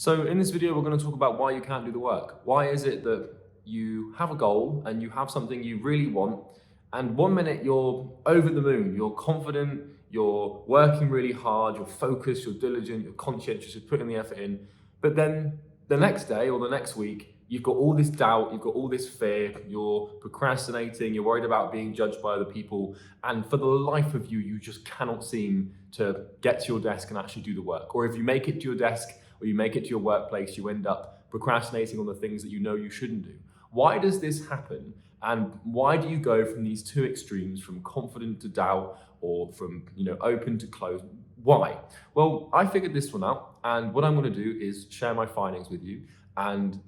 So in this video, we're going to talk about why you can't do the work. Why is it that you have a goal and you have something you really want, and 1 minute you're over the moon, you're confident, you're working really hard, you're focused, you're diligent, you're conscientious, you're putting the effort in, but then the next day or the next week, you've got all this doubt, you've got all this fear, you're procrastinating, you're worried about being judged by other people, and for the life of you, you just cannot seem to get to your desk and actually do the work. Or if you make it to your desk, or you make it to your workplace, you end up procrastinating on the things that you know you shouldn't do. Why does this happen? And why do you go from these two extremes, from confident to doubt, or from open to closed? Why? Well, I figured this one out, and what I'm going to do is share my findings with you. And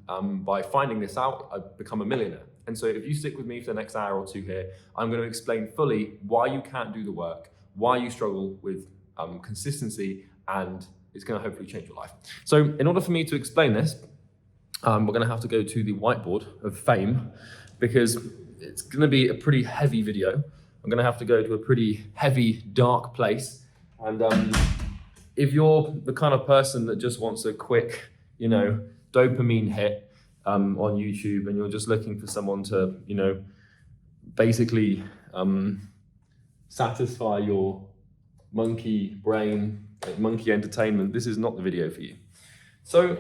by finding this out, I've become a millionaire. And so if you stick with me for the next hour or two here, I'm going to explain fully why you can't do the work, why you struggle with consistency, and it's going to hopefully change your life. So in order for me to explain this, we're going to have to go to the whiteboard of fame, because it's going to be a pretty heavy video. I'm going to have to go to a pretty heavy, dark place. And if you're the kind of person that just wants a quick, dopamine hit on YouTube, and you're just looking for someone to, basically satisfy your monkey brain, monkey entertainment, this is not the video for you. So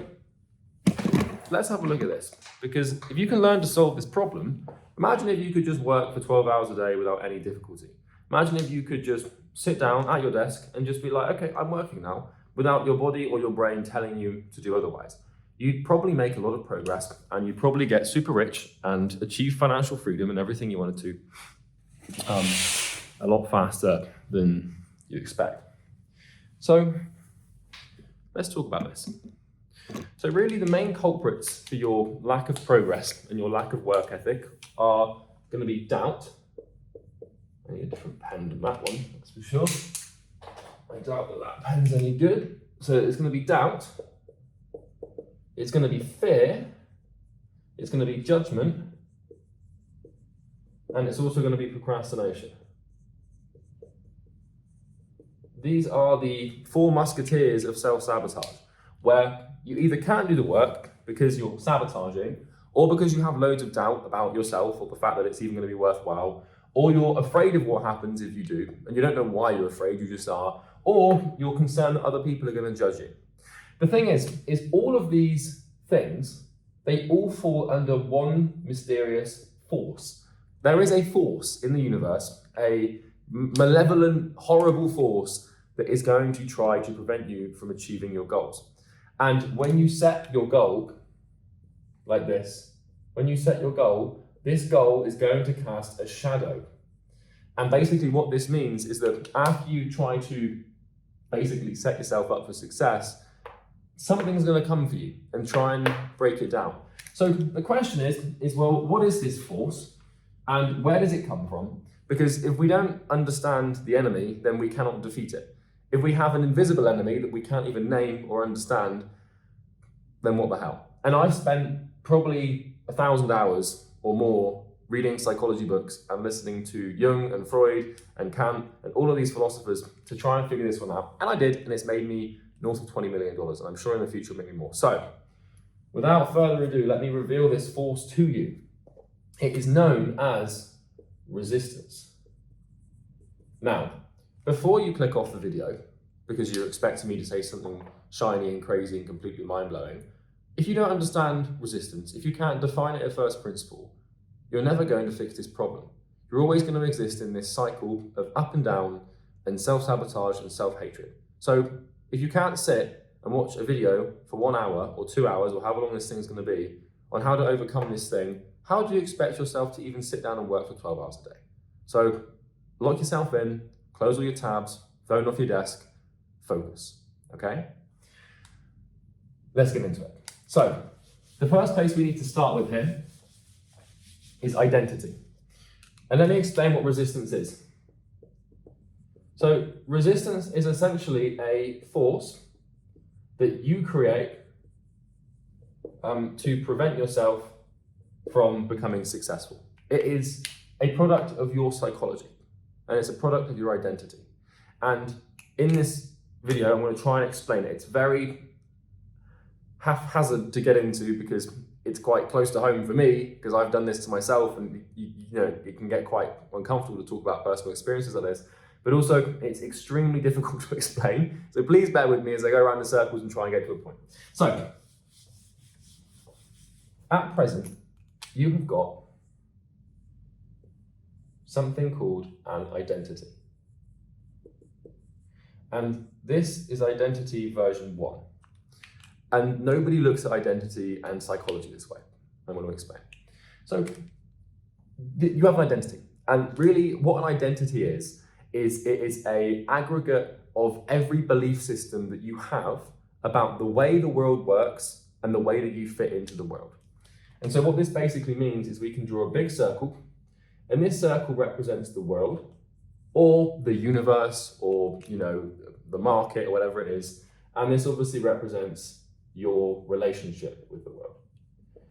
let's have a look at this, because if you can learn to solve this problem, imagine if you could just work for 12 hours a day without any difficulty. Imagine if you could just sit down at your desk and just be like, okay, I'm working now, without your body or your brain telling you to do otherwise. You'd probably make a lot of progress, and you'd probably get super rich and achieve financial freedom and everything you wanted to a lot faster than you expect. So let's talk about this. So really the main culprits for your lack of progress and your lack of work ethic are going to be doubt. I need a different pen than that one, that's for sure. I doubt that pen's any good. So it's going to be doubt, it's going to be fear, it's going to be judgment, and it's also going to be procrastination. These are the four musketeers of self-sabotage, where you either can't do the work because you're sabotaging, or because you have loads of doubt about yourself or the fact that it's even going to be worthwhile, or you're afraid of what happens if you do, and you don't know why you're afraid, you just are, or you're concerned that other people are going to judge you. The thing is all of these things, they all fall under one mysterious force. There is a force in the universe, a malevolent, horrible force that is going to try to prevent you from achieving your goals. And when you set your goal like this, when you set your goal, this goal is going to cast a shadow. And basically what this means is that after you try to basically set yourself up for success, something's going to come for you and try and break it down. So the question is, well, what is this force and where does it come from? Because if we don't understand the enemy, then we cannot defeat it. If we have an invisible enemy that we can't even name or understand, then what the hell? And I've spent probably 1,000 hours or more reading psychology books and listening to Jung and Freud and Kant and all of these philosophers to try and figure this one out. And I did, and it's made me north of $20 million, and I'm sure in the future it'll make me more. So, without further ado, let me reveal this force to you. It is known as resistance. Now, before you click off the video, because you're expecting me to say something shiny and crazy and completely mind-blowing, if you don't understand resistance, if you can't define it at first principle, you're never going to fix this problem. You're always going to exist in this cycle of up and down and self-sabotage and self-hatred. So if you can't sit and watch a video for 1 hour or 2 hours or however long this thing's going to be on how to overcome this thing, how do you expect yourself to even sit down and work for 12 hours a day? So lock yourself in, close all your tabs, phone off your desk, focus, okay? Let's get into it. So the first place we need to start with here is identity. And let me explain what resistance is. So resistance is essentially a force that you create to prevent yourself from becoming successful. It is a product of your psychology, and it's a product of your identity. And in this video, I'm going to try and explain it. It's very haphazard to get into because it's quite close to home for me, because I've done this to myself, and you know, it can get quite uncomfortable to talk about personal experiences like this. But also, it's extremely difficult to explain. So please bear with me as I go around in circles and try and get to a point. So, at present, you have got something called an identity. And this is identity version 1. And nobody looks at identity and psychology this way. I'm going to explain. So, you have an identity. And really, what an identity is it is an aggregate of every belief system that you have about the way the world works and the way that you fit into the world. And so what this basically means is we can draw a big circle, and this circle represents the world, or the universe, or, you know, the market, or whatever it is. And this obviously represents your relationship with the world.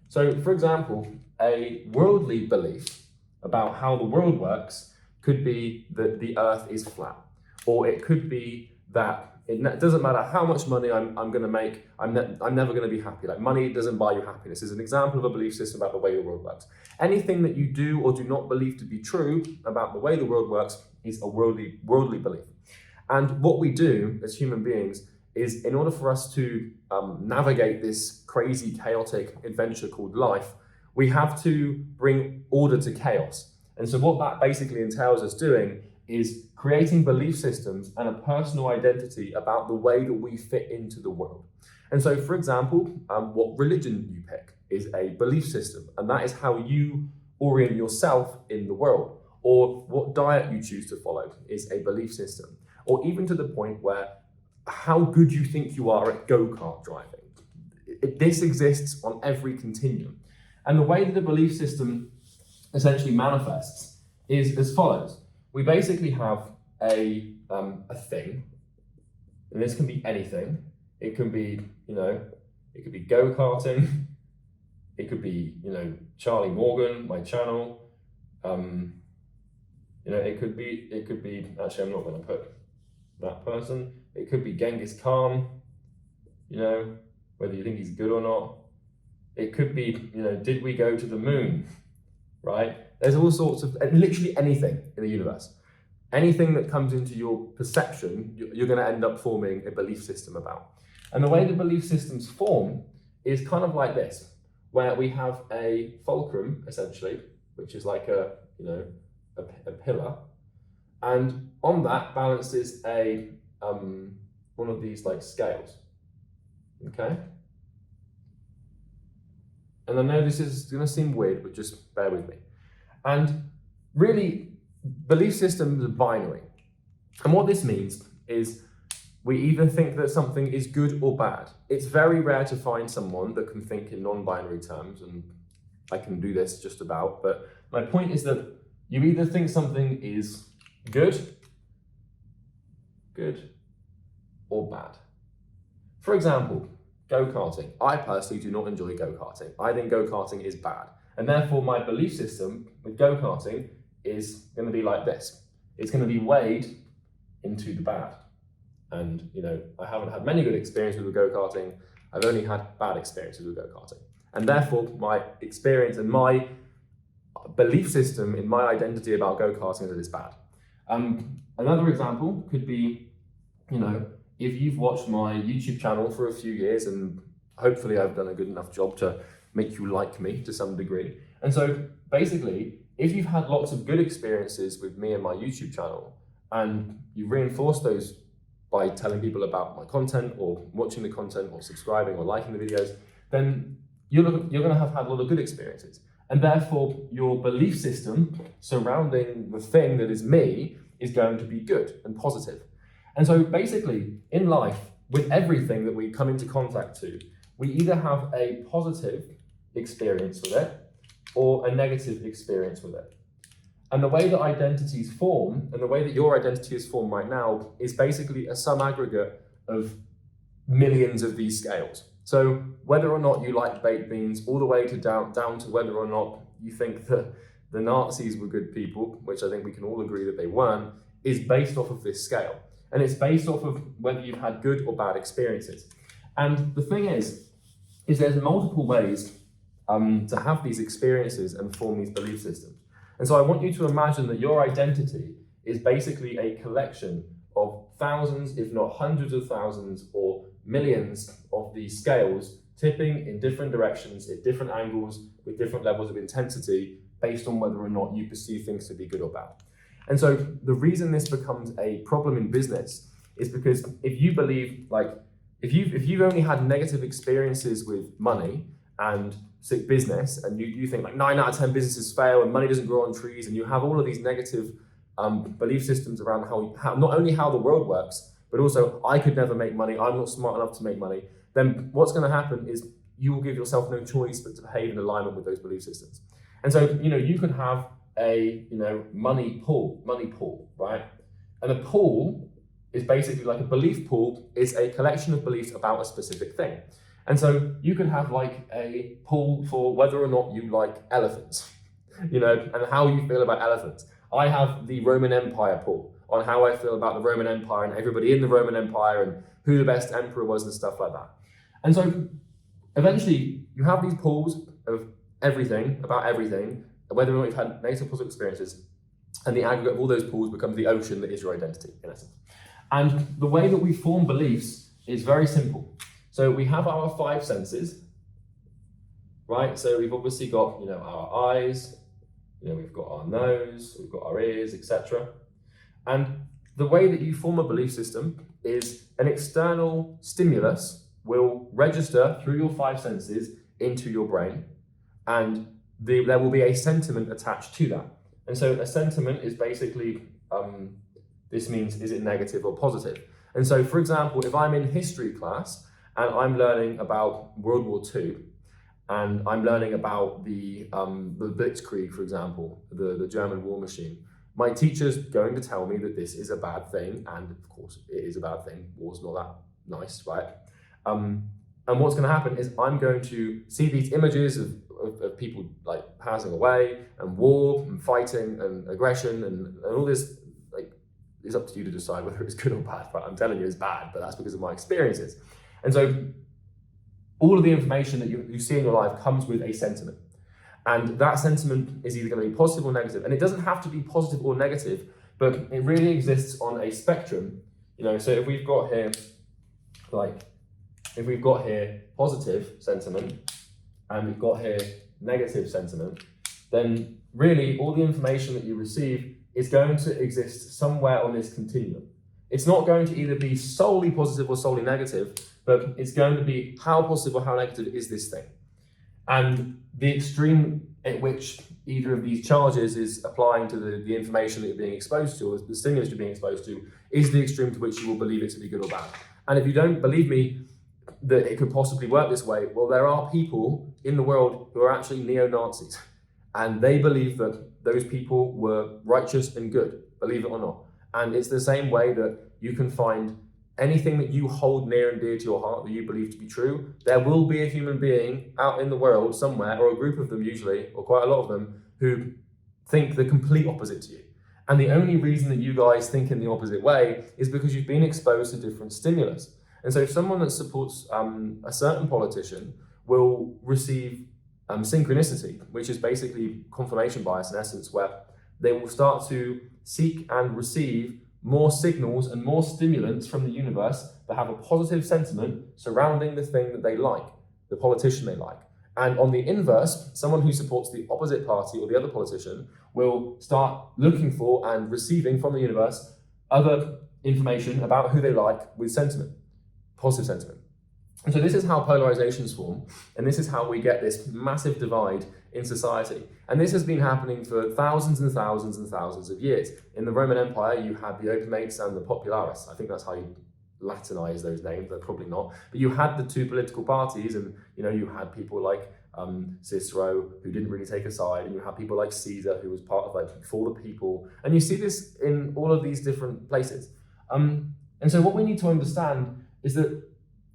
So, for example, a worldly belief about how the world works could be that the earth is flat, or it could be that it doesn't matter how much money I'm going to make, I'm never going to be happy. Like, money doesn't buy you happiness is an example of a belief system about the way the world works. Anything that you do or do not believe to be true about the way the world works is a worldly belief. And what we do as human beings is, in order for us to navigate this crazy, chaotic adventure called life, we have to bring order to chaos. And so what that basically entails us doing is creating belief systems and a personal identity about the way that we fit into the world. And so, for example, what religion you pick is a belief system, and that is how you orient yourself in the world. Or what diet you choose to follow is a belief system. Or even to the point where how good you think you are at go-kart driving. This exists on every continuum. And the way that the belief system essentially manifests is as follows. We basically have a thing, and this can be anything. It can be, you know, it could be go-karting. It could be, you know, Charlie Morgan, my channel. You know, it could be, actually, I'm not going to put that person. It could be Genghis Khan, you know, whether you think he's good or not. It could be, you know, did we go to the moon, right? There's all sorts of, literally anything in the universe. Anything that comes into your perception, you're going to end up forming a belief system about. And the way the belief systems form is kind of like this, where we have a fulcrum, essentially, which is like a, you know, a pillar. And on that balances a one of these like scales, okay? And I know this is going to seem weird, but just bear with me. And really, belief systems are binary. And what this means is we either think that something is good or bad. It's very rare to find someone that can think in non-binary terms, and I can do this just about, but my point is that you either think something is good, or bad. For example, go-karting. I personally do not enjoy go-karting. I think go-karting is bad. And therefore my belief system with go-karting is going to be like this. It's going to be weighed into the bad. And, you know, I haven't had many good experiences with go-karting. I've only had bad experiences with go-karting. And therefore my experience and my belief system in my identity about go-karting is that it's bad. Another example could be, you know, if you've watched my YouTube channel for a few years, and hopefully I've done a good enough job to make you like me to some degree. And so basically, if you've had lots of good experiences with me and my YouTube channel, and you reinforce those by telling people about my content, or watching the content, or subscribing, or liking the videos, then you're going to have had a lot of good experiences. And therefore, your belief system surrounding the thing that is me is going to be good and positive. And so basically, in life, with everything that we come into contact to, we either have a positive experience with it or a negative experience with it. And the way that identities form, and the way that your identity is formed right now, is basically a sum aggregate of millions of these scales. So whether or not you like baked beans, all the way to down to whether or not you think that the Nazis were good people, which I think we can all agree that they weren't, is based off of this scale. And it's based off of whether you've had good or bad experiences. And the thing is, is there's multiple ways to have these experiences and form these belief systems. And so I want you to imagine that your identity is basically a collection of thousands, if not hundreds of thousands or millions of these scales tipping in different directions, at different angles, with different levels of intensity, based on whether or not you perceive things to be good or bad. And so the reason this becomes a problem in business is because if you believe, like, if you've only had negative experiences with money and business, and you think like 9 out of 10 businesses fail and money doesn't grow on trees, and you have all of these negative belief systems around how not only how the world works, but also I could never make money, I'm not smart enough to make money, then what's going to happen is you will give yourself no choice but to behave in alignment with those belief systems. And so, you could have a, money pool, right? And a pool is basically like a belief pool is a collection of beliefs about a specific thing. And so you could have like a pool for whether or not you like elephants, and how you feel about elephants. I have the Roman Empire pool on how I feel about the Roman Empire and everybody in the Roman Empire and who the best emperor was and stuff like that. And so eventually you have these pools of everything, about everything, whether or not you've had negative positive experiences, and the aggregate of all those pools becomes the ocean that is your identity, in essence. And the way that we form beliefs is very simple. So we have our 5 senses, right? So we've obviously got, our eyes, we've got our nose, we've got our ears, etc. And the way that you form a belief system is an external stimulus will register through your 5 senses into your brain, and there will be a sentiment attached to that. And so a sentiment is basically, this means, is it negative or positive? And so, for example, if I'm in history class and I'm learning about World War II, and I'm learning about the Blitzkrieg, for example, the German war machine, my teacher's going to tell me that this is a bad thing, and of course it is a bad thing. War's not that nice, right? And what's going to happen is I'm going to see these images of people like passing away, and war, and fighting, and aggression, and all this. Like, it's up to you to decide whether it's good or bad, but I'm telling you it's bad, but that's because of my experiences. And so all of the information that you see in your life comes with a sentiment. And that sentiment is either going to be positive or negative. And it doesn't have to be positive or negative, but it really exists on a spectrum. So if we've got here, positive sentiment, and we've got here negative sentiment, then really all the information that you receive is going to exist somewhere on this continuum. It's not going to either be solely positive or solely negative, but it's going to be how positive or how negative is this thing. And the extreme at which either of these charges is applying to the information that you're being exposed to, or the stimulus you're being exposed to, is the extreme to which you will believe it to be good or bad. And if you don't believe me that it could possibly work this way, well, there are people in the world who are actually neo-Nazis, and they believe that those people were righteous and good, believe it or not. And it's the same way that you can find anything that you hold near and dear to your heart that you believe to be true. There will be a human being out in the world somewhere, or a group of them usually, or quite a lot of them, who think the complete opposite to you. And the only reason that you guys think in the opposite way is because you've been exposed to different stimulus. And so if someone that supports a certain politician will receive synchronicity, which is basically confirmation bias in essence, where they will start to seek and receive more signals and more stimulants from the universe that have a positive sentiment surrounding the thing that they like, the politician they like. And on the inverse, someone who supports the opposite party or the other politician will start looking for and receiving from the universe other information about who they like with sentiment, positive sentiment. And so this is how polarizations form, and this is how we get this massive divide in society. And this has been happening for thousands and thousands and thousands of years. In the Roman Empire, you had the Optimates and the Populares. I think that's how you Latinize those names, they're probably not. But you had the two political parties, and you had people like Cicero, who didn't really take a side, and you had people like Caesar, who was part of like for the people. And you see this in all of these different places. And so what we need to understand is that,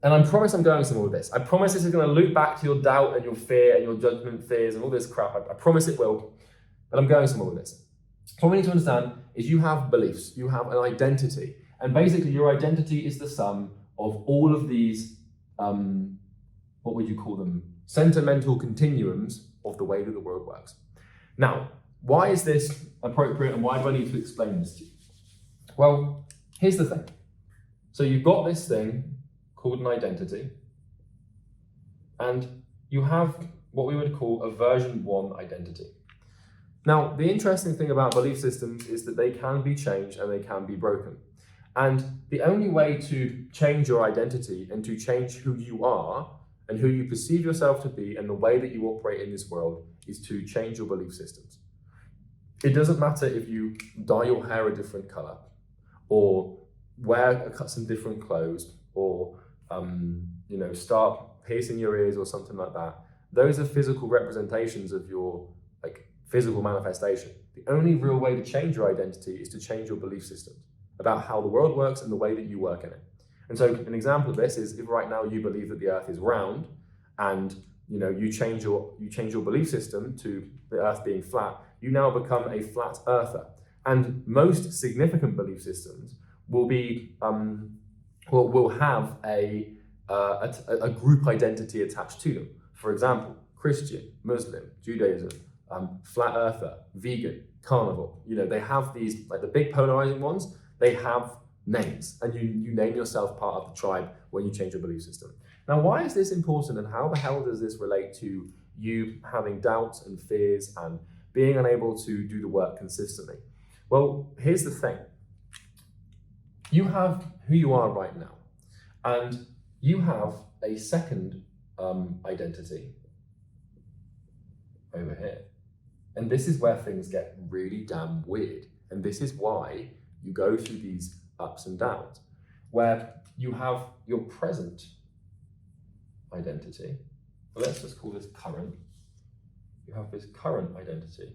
and I promise I'm going somewhere with this. I promise this is going to loop back to your doubt and your fear and your judgment fears and all this crap. I promise it will, but I'm going somewhere with this. So what we need to understand is you have beliefs, you have an identity, and basically your identity is the sum of all of these what would you call them? Sentimental continuums of the way that the world works. Now, why is this appropriate and why do I need to explain this to you? Well, here's the thing. So you've got this thing called an identity, and you have what we would call a version 1 identity. Now, the interesting thing about belief systems is that they can be changed and they can be broken. And the only way to change your identity and to change who you are and who you perceive yourself to be and the way that you operate in this world is to change your belief systems. It doesn't matter if you dye your hair a different color or wear some different clothes or start piercing your ears or something like that. Those are physical representations of your physical manifestation. The only real way to change your identity is to change your belief systems about how the world works and the way that you work in it. And so an example of this is if right now you believe that the earth is round and you change your belief system to the earth being flat, you now become a flat earther. And most significant belief systems will be will have a group identity attached to them. For example, Christian, Muslim, Judaism, flat earther, vegan, carnivore. They have these, like the big polarizing ones, they have names, and you name yourself part of the tribe when you change your belief system. Now, why is this important, and how the hell does this relate to you having doubts and fears and being unable to do the work consistently? Well, here's the thing. You have who you are right now, and you have a second identity over here. And this is where things get really damn weird. And this is why you go through these ups and downs, where you have your present identity. Well, let's just call this current. You have this current identity,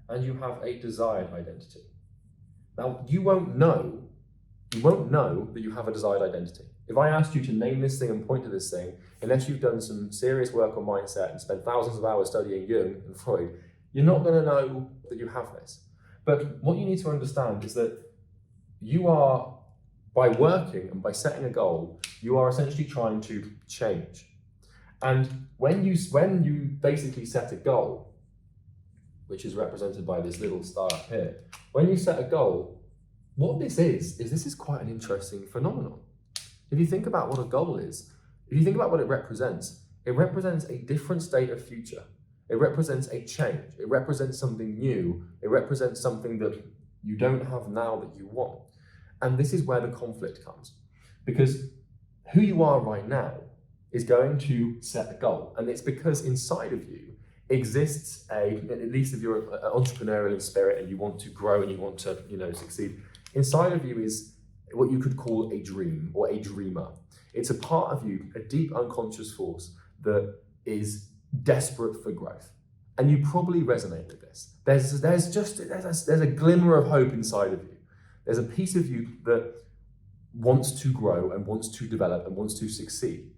and you have a desired identity. Now, you won't know that you have a desired identity. If I asked you to name this thing and point to this thing, unless you've done some serious work on mindset and spent thousands of hours studying Jung and Freud, you're not going to know that you have this. But what you need to understand is that you are, by working and by setting a goal, you are essentially trying to change. And when you basically set a goal, which is represented by this little star up here, when you set a goal, what this is quite an interesting phenomenon. If you think about what a goal is, if you think about what it represents a different state of future. It represents a change. It represents something new. It represents something that you don't have now that you want. And this is where the conflict comes. Because who you are right now is going to set a goal. And it's because inside of you exists at least if you're an entrepreneurial in spirit and you want to grow and you want to, succeed, inside of you is what you could call a dream or a dreamer. It's a part of you, a deep unconscious force that is desperate for growth. And you probably resonate with this. There's a glimmer of hope inside of you. There's a piece of you that wants to grow and wants to develop and wants to succeed.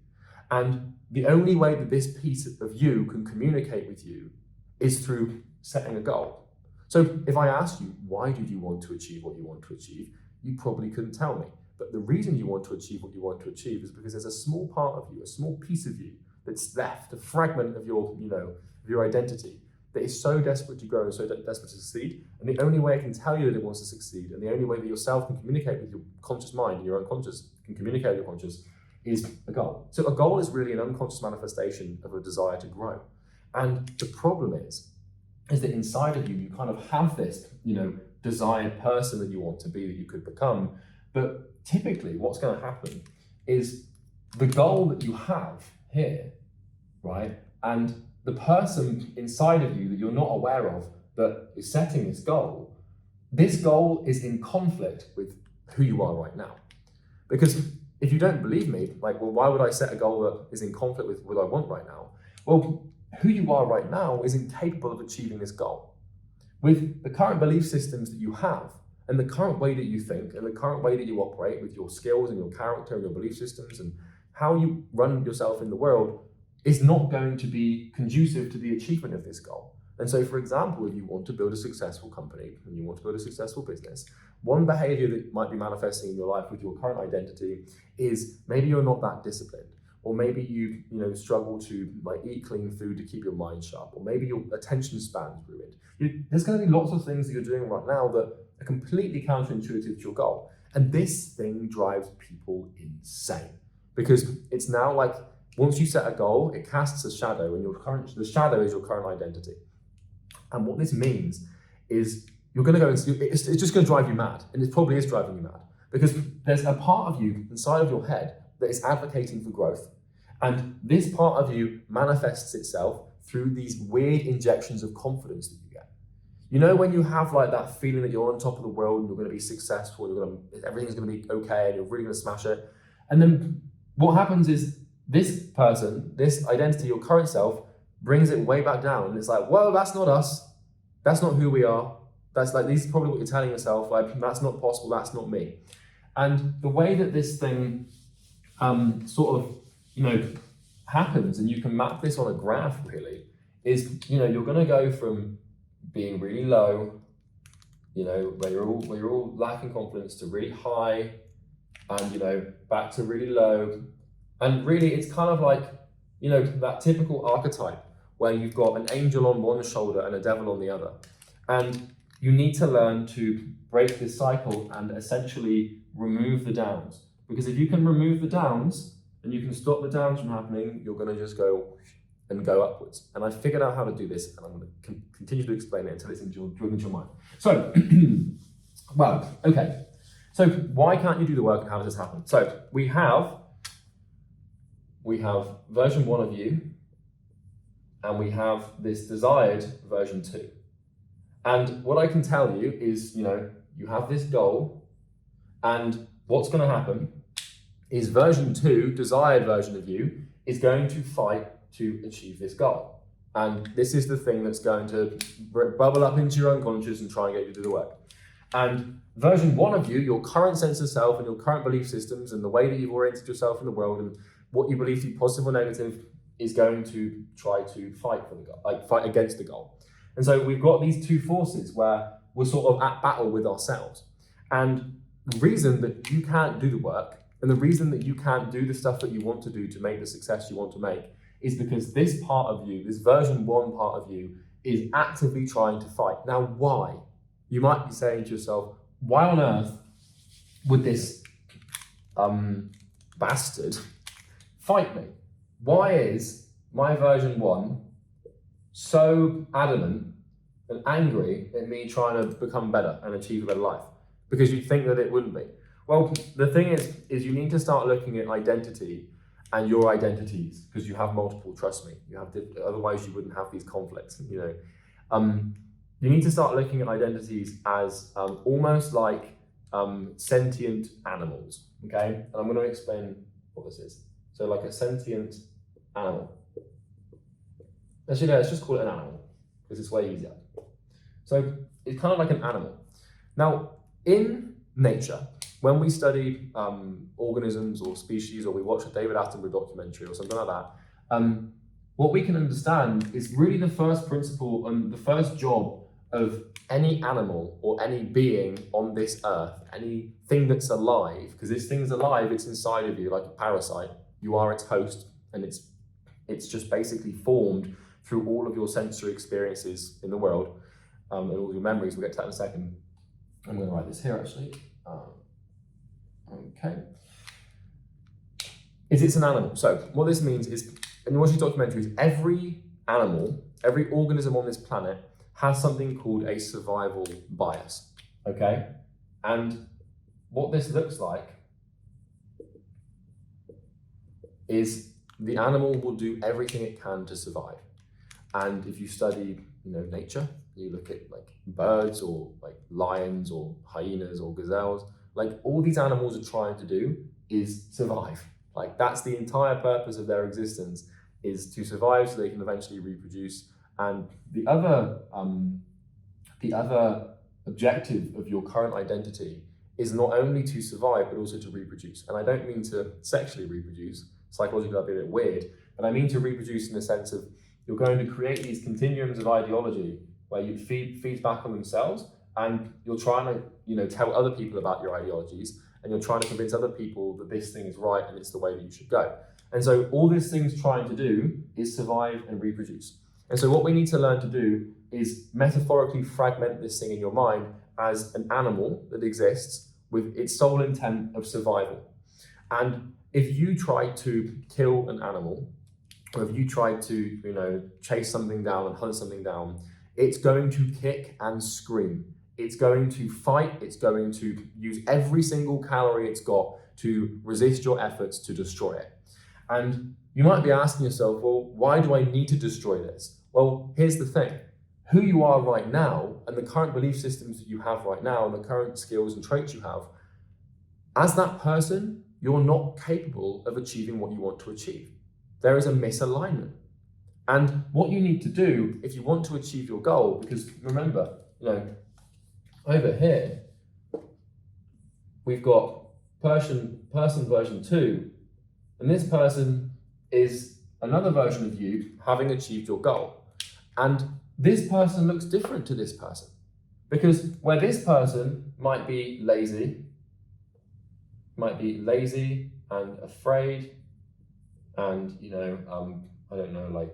And the only way that this piece of you can communicate with you is through setting a goal. So if I asked you, why did you want to achieve what you want to achieve? You probably couldn't tell me. But the reason you want to achieve what you want to achieve is because there's a small part of you, a small piece of you that's left, a fragment of your identity that is so desperate to grow and so desperate to succeed. And the only way it can tell you that it wants to succeed, and the only way that yourself can communicate with your conscious mind and your unconscious can communicate with your conscious, is a goal. So a goal is really an unconscious manifestation of a desire to grow. And the problem is that inside of you, you kind of have this, desired person that you want to be, that you could become. But typically what's going to happen is the goal that you have here, right? And the person inside of you that you're not aware of that is setting this goal is in conflict with who you are right now. Because if you don't believe me, why would I set a goal that is in conflict with what I want right now? Well, who you are right now is incapable of achieving this goal. With the current belief systems that you have, and the current way that you think, and the current way that you operate with your skills and your character and your belief systems and how you run yourself in the world, is not going to be conducive to the achievement of this goal. And so, for example, if you want to build a successful company and you want to build a successful business, one behavior that might be manifesting in your life with your current identity is maybe you're not that disciplined. or maybe you struggle to like eat clean food to keep your mind sharp, or maybe your attention span is ruined. There's going to be lots of things that you're doing right now that are completely counterintuitive to your goal. And this thing drives people insane because it's now like once you set a goal, it casts a shadow, and the shadow is your current identity. And what this means is you're going to go and it's just going to drive you mad, and it probably is driving you mad because there's a part of you inside of your head that is advocating for growth, and this part of you manifests itself through these weird injections of confidence that you get. You know, when you have like that feeling that you're on top of the world and you're going to be successful, everything's going to be okay, and you're really going to smash it, and then what happens is this person, this identity, your current self, brings it way back down, and it's like, well, that's not us, that's not who we are. That's like, this is probably what you're telling yourself, like, that's not possible, that's not me. And the way that this thing happens, and you can map this on a graph really, is, you're gonna go from being really low, where you're all lacking confidence, to really high, and back to really low. And really it's kind of like, that typical archetype where you've got an angel on one shoulder and a devil on the other. And you need to learn to break this cycle and essentially remove the downs. Because if you can remove the downs and you can stop the downs from happening, you're going to just go and go upwards. And I figured out how to do this, and I'm going to continue to explain it until it's drilled into your mind. So, well, okay. So why can't you do the work, and how does this happen? So we have version 1 of you, and we have this desired version 2. And what I can tell you is, you have this goal, and what's going to happen is version 2, desired version of you, is going to fight to achieve this goal. And this is the thing that's going to bubble up into your unconscious and try and get you to do the work. And version 1 of you, your current sense of self and your current belief systems and the way that you've oriented yourself in the world and what you believe to be positive or negative, is going to try to fight for the goal, like fight against the goal. And so we've got these two forces where we're sort of at battle with ourselves. And the reason that you can't do the work, and the reason that you can't do the stuff that you want to do to make the success you want to make, is because this part of you, this version 1 part of you, is actively trying to fight. Now, why? You might be saying to yourself, why on earth would this bastard fight me? Why is my version 1 so adamant and angry at me trying to become better and achieve a better life? Because you'd think that it wouldn't be. Well, the thing is you need to start looking at identity and your identities, because you have multiple, trust me. Otherwise you wouldn't have these conflicts, You need to start looking at identities as almost like sentient animals, okay? And I'm going to explain what this is. So like a sentient animal. Actually, no, let's just call it an animal, because it's way easier. So it's kind of like an animal. Now, in nature, when we study organisms or species, or we watch a David Attenborough documentary or something like that, what we can understand is really the first principle and the first job of any animal or any being on this earth, anything that's alive, because this thing's alive, it's inside of you like a parasite. You are its host, and it's just basically formed through all of your sensory experiences in the world, and all your memories. We'll get to that in a second. I'm going to write this here actually. Okay. It's an animal. So what this means is, in watching documentaries, every animal, every organism on this planet has something called a survival bias. Okay? And what this looks like is the animal will do everything it can to survive. And if you study, nature, you look at like birds or like lions or hyenas or gazelles, like all these animals are trying to do is survive. Like that's the entire purpose of their existence, is to survive so they can eventually reproduce. And the other objective of your current identity is not only to survive, but also to reproduce. And I don't mean to sexually reproduce. Psychologically, that'd be a bit weird, but I mean to reproduce in the sense of you're going to create these continuums of ideology where you feed back on themselves, and you're trying to, tell other people about your ideologies, and you're trying to convince other people that this thing is right and it's the way that you should go. And so all this thing's trying to do is survive and reproduce. And so what we need to learn to do is metaphorically fragment this thing in your mind as an animal that exists with its sole intent of survival. And if you try to kill an animal, or if you try to, chase something down and hunt something down, it's going to kick and scream. It's going to fight. It's going to use every single calorie it's got to resist your efforts to destroy it. And you might be asking yourself, well, why do I need to destroy this? Well, here's the thing. Who you are right now and the current belief systems that you have right now and the current skills and traits you have, as that person, you're not capable of achieving what you want to achieve. There is a misalignment. And what you need to do if you want to achieve your goal, because remember, over here, we've got person version 2, and this person is another version of you having achieved your goal. And this person looks different to this person, because where this person might be lazy and afraid, and I don't know,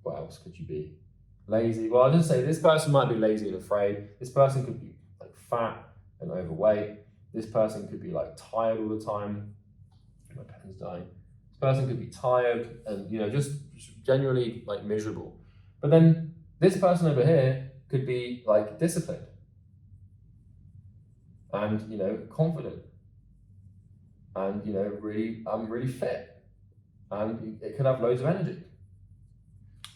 what else could you be? Lazy. Well, I'll just say this person might be lazy and afraid. This person could be fat and overweight. This person could be tired all the time. My pen's dying. This person could be tired and just generally miserable. But then this person over here could be disciplined and confident and really fit, and it could have loads of energy.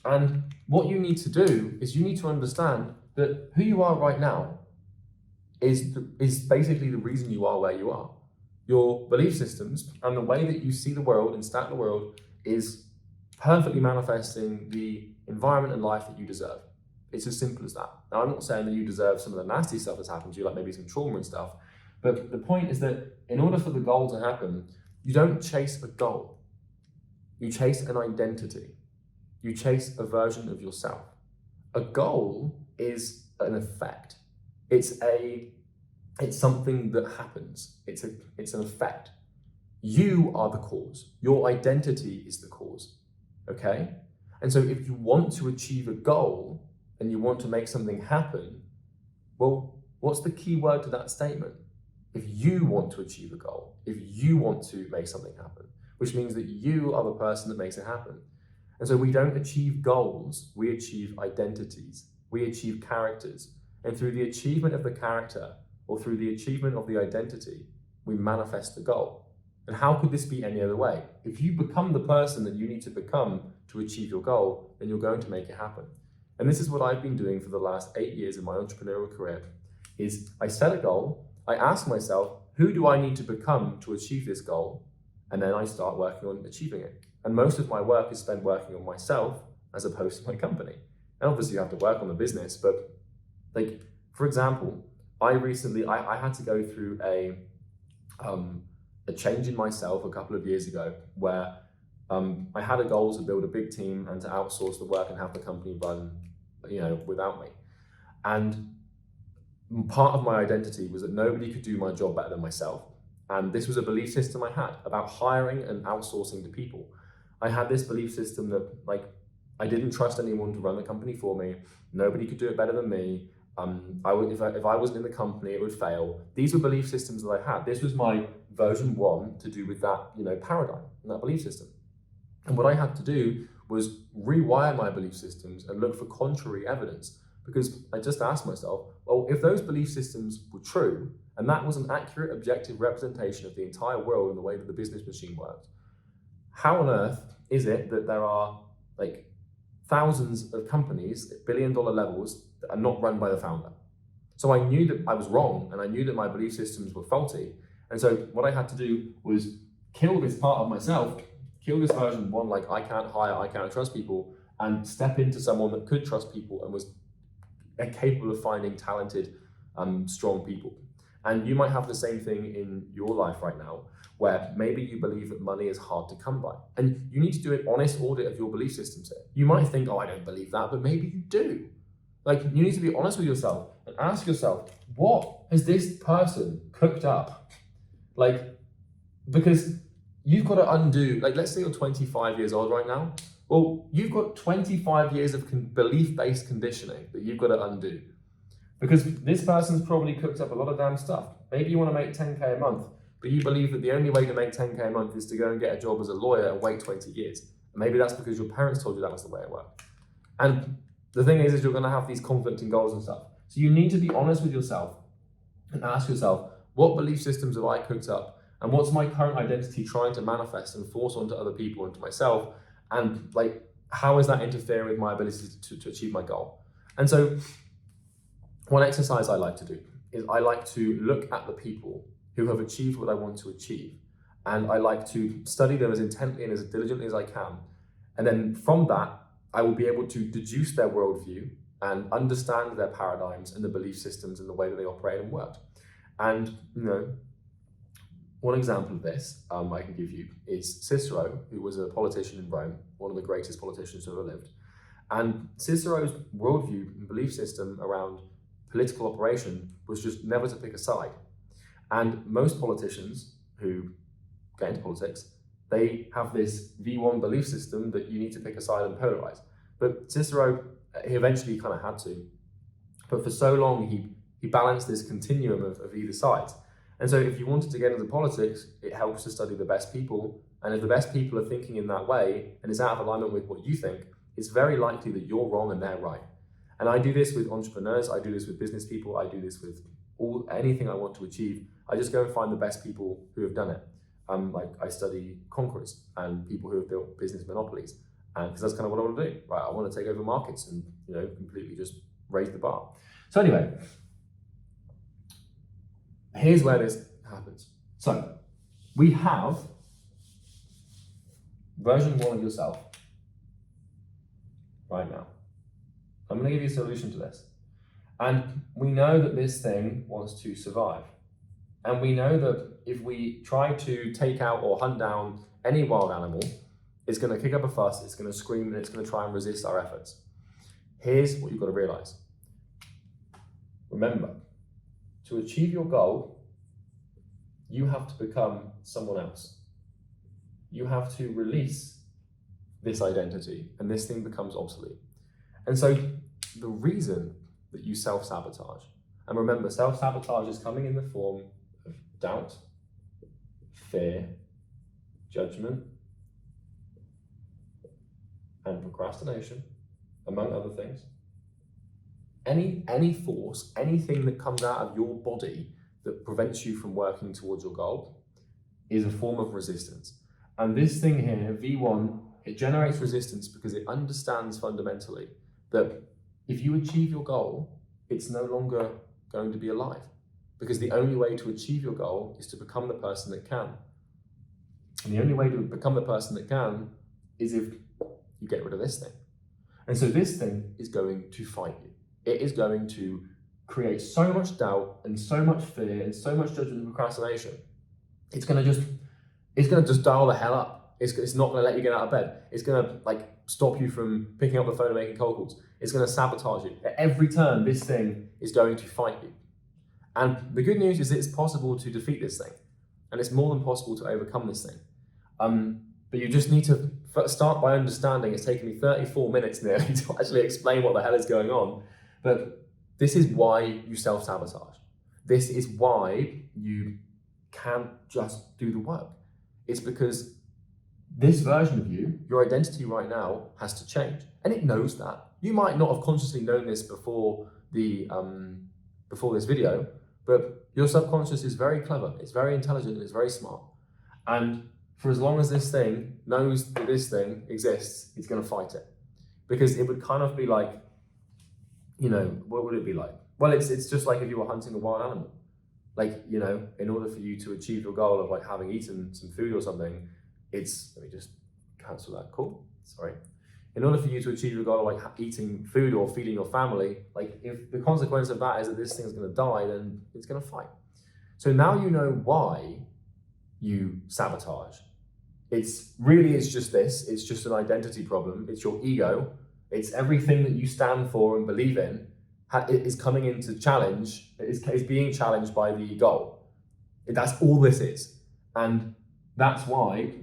And what you need to do is you need to understand that who you are right now is basically the reason you are where you are. Your belief systems and the way that you see the world and stat the world is perfectly manifesting the environment and life that you deserve. It's as simple as that. Now, I'm not saying that you deserve some of the nasty stuff that's happened to you, like maybe some trauma and stuff, but the point is that in order for the goal to happen, you don't chase a goal. You chase an identity. You chase a version of yourself. A goal is an effect. It's something that happens. It's an effect. You are the cause. Your identity is the cause. Okay? And so if you want to achieve a goal and you want to make something happen, well, what's the key word to that statement? If you want to achieve a goal, if you want to make something happen, which means that you are the person that makes it happen. And so we don't achieve goals, we achieve identities, we achieve characters. And through the achievement of the character or through the achievement of the identity, we manifest the goal. And how could this be any other way? If you become the person that you need to become to achieve your goal, then you're going to make it happen. And this is what I've been doing for the last 8 years of my entrepreneurial career, is I set a goal, I ask myself, who do I need to become to achieve this goal? And then I start working on achieving it. And most of my work is spent working on myself as opposed to my company. And obviously you have to work on the business, but for example, I had to go through a change in myself a couple of years ago where I had a goal to build a big team and to outsource the work and have the company run, without me. And part of my identity was that nobody could do my job better than myself. And this was a belief system I had about hiring and outsourcing to people. I had this belief system that I didn't trust anyone to run the company for me. Nobody could do it better than me. If I wasn't in the company, it would fail. These were belief systems that I had. This was my version 1 to do with that, paradigm and that belief system. And what I had to do was rewire my belief systems and look for contrary evidence, because I just asked myself, well, if those belief systems were true, and that was an accurate, objective representation of the entire world and the way that the business machine works, how on earth is it that there are thousands of companies at billion-dollar levels that are not run by the founder? So I knew that I was wrong, and I knew that my belief systems were faulty. And so what I had to do was kill this part of myself, kill this version 1, I can't hire, I can't trust people, and step into someone that could trust people and was capable of finding talented, strong people. And you might have the same thing in your life right now, where maybe you believe that money is hard to come by. And you need to do an honest audit of your belief systems here. You might think, oh, I don't believe that, but maybe you do. You need to be honest with yourself and ask yourself, what has this person cooked up? Because you've got to undo, like, let's say you're 25 years old right now. Well, you've got 25 years of belief-based conditioning that you've got to undo. Because this person's probably cooked up a lot of damn stuff. Maybe you want to make 10K a month, but you believe that the only way to make 10K a month is to go and get a job as a lawyer and wait 20 years. And maybe that's because your parents told you that was the way it worked. And the thing is you're going to have these conflicting goals and stuff. So you need to be honest with yourself and ask yourself, what belief systems have I cooked up? And what's my current identity trying to manifest and force onto other people and to myself? And like, how is that interfering with my ability to achieve my goal? And so one exercise I like to do is I like to look at the people who have achieved what I want to achieve. And I like to study them as intently and as diligently as I can. And then from that, I will be able to deduce their worldview and understand their paradigms and the belief systems and the way that they operate and work. And, you know, one example of this I can give you is Cicero, who was a politician in Rome, one of the greatest politicians who ever lived. And Cicero's worldview and belief system around political operation was just never to pick a side. And most politicians who get into politics, they have this V1 belief system that you need to pick a side and polarize. But Cicero, he eventually kind of had to. But for so long, he balanced this continuum of either side. And so if you wanted to get into politics, it helps to study the best people. And if the best people are thinking in that way, and it's out of alignment with what you think, it's very likely that you're wrong and they're right. And I do this with entrepreneurs, I do this with business people, I do this with anything I want to achieve. I just go and find the best people who have done it. Like I study conquerors and people who have built business monopolies, and because that's kind of what I want to do. Right, I want to take over markets and, you know, completely just raise the bar. So anyway, here's where this happens. So we have version 1 of yourself right now. I'm going to give you a solution to this. And we know that this thing wants to survive. And we know that if we try to take out or hunt down any wild animal, it's going to kick up a fuss, it's going to scream, and it's going to try and resist our efforts. Here's what you've got to realize. Remember, to achieve your goal, you have to become someone else. You have to release this identity, and this thing becomes obsolete. And so the reason that you self-sabotage, and remember, self-sabotage is coming in the form of doubt, fear, judgment, and procrastination, among other things. Any force, anything that comes out of your body that prevents you from working towards your goal is a form of resistance. And this thing here, V1, it generates resistance because it understands fundamentally that if you achieve your goal, it's no longer going to be alive. Because the only way to achieve your goal is to become the person that can. And the only way to become the person that can is if you get rid of this thing. And so this thing is going to fight you. It is going to create so much doubt and so much fear and so much judgment and procrastination. It's going to just dial the hell up. It's not going to let you get out of bed. It's going to like stop you from picking up the phone and making cold calls. It's going to sabotage you. At every turn, this thing is going to fight you. And the good news is it's possible to defeat this thing. And it's more than possible to overcome this thing. But you just need to start by understanding. It's taken me 34 minutes nearly to actually explain what the hell is going on. But this is why you self-sabotage. This is why you can't just do the work. It's because this version of you, your identity right now, has to change. And it knows that. You might not have consciously known this before this video, but your subconscious is very clever, it's very intelligent, and it's very smart. And for as long as this thing knows that this thing exists, it's going to fight it. Because it would kind of be like, you know, what would it be like? Well, it's just like if you were hunting a wild animal. Like, you know, in order for you to achieve your goal of like having eaten some food or something, let me just cancel that call, sorry. In order for you to achieve your goal of like eating food or feeding your family, like if the consequence of that is that this thing's going to die, then it's going to fight. So now you know why you sabotage. It's just this, it's just an identity problem. It's your ego. It's everything that you stand for and believe in is coming into challenge, is being challenged by the goal. That's all this is. And That's why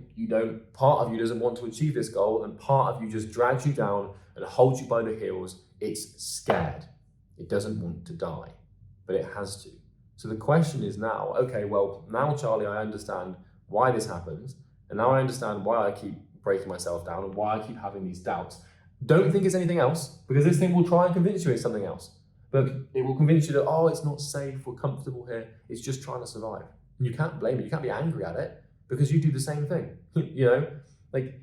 part of you doesn't want to achieve this goal, and part of you just drags you down and holds you by the heels. It's scared. It doesn't want to die, but it has to. So the question is now, okay, well, now, Charlie, I understand why this happens, and now I understand why I keep breaking myself down and why I keep having these doubts. Don't think it's anything else, because this thing will try and convince you it's something else. But it will convince you that, oh, it's not safe, we're comfortable here, it's just trying to survive. And you can't blame it, you can't be angry at it, because you do the same thing. You know, like,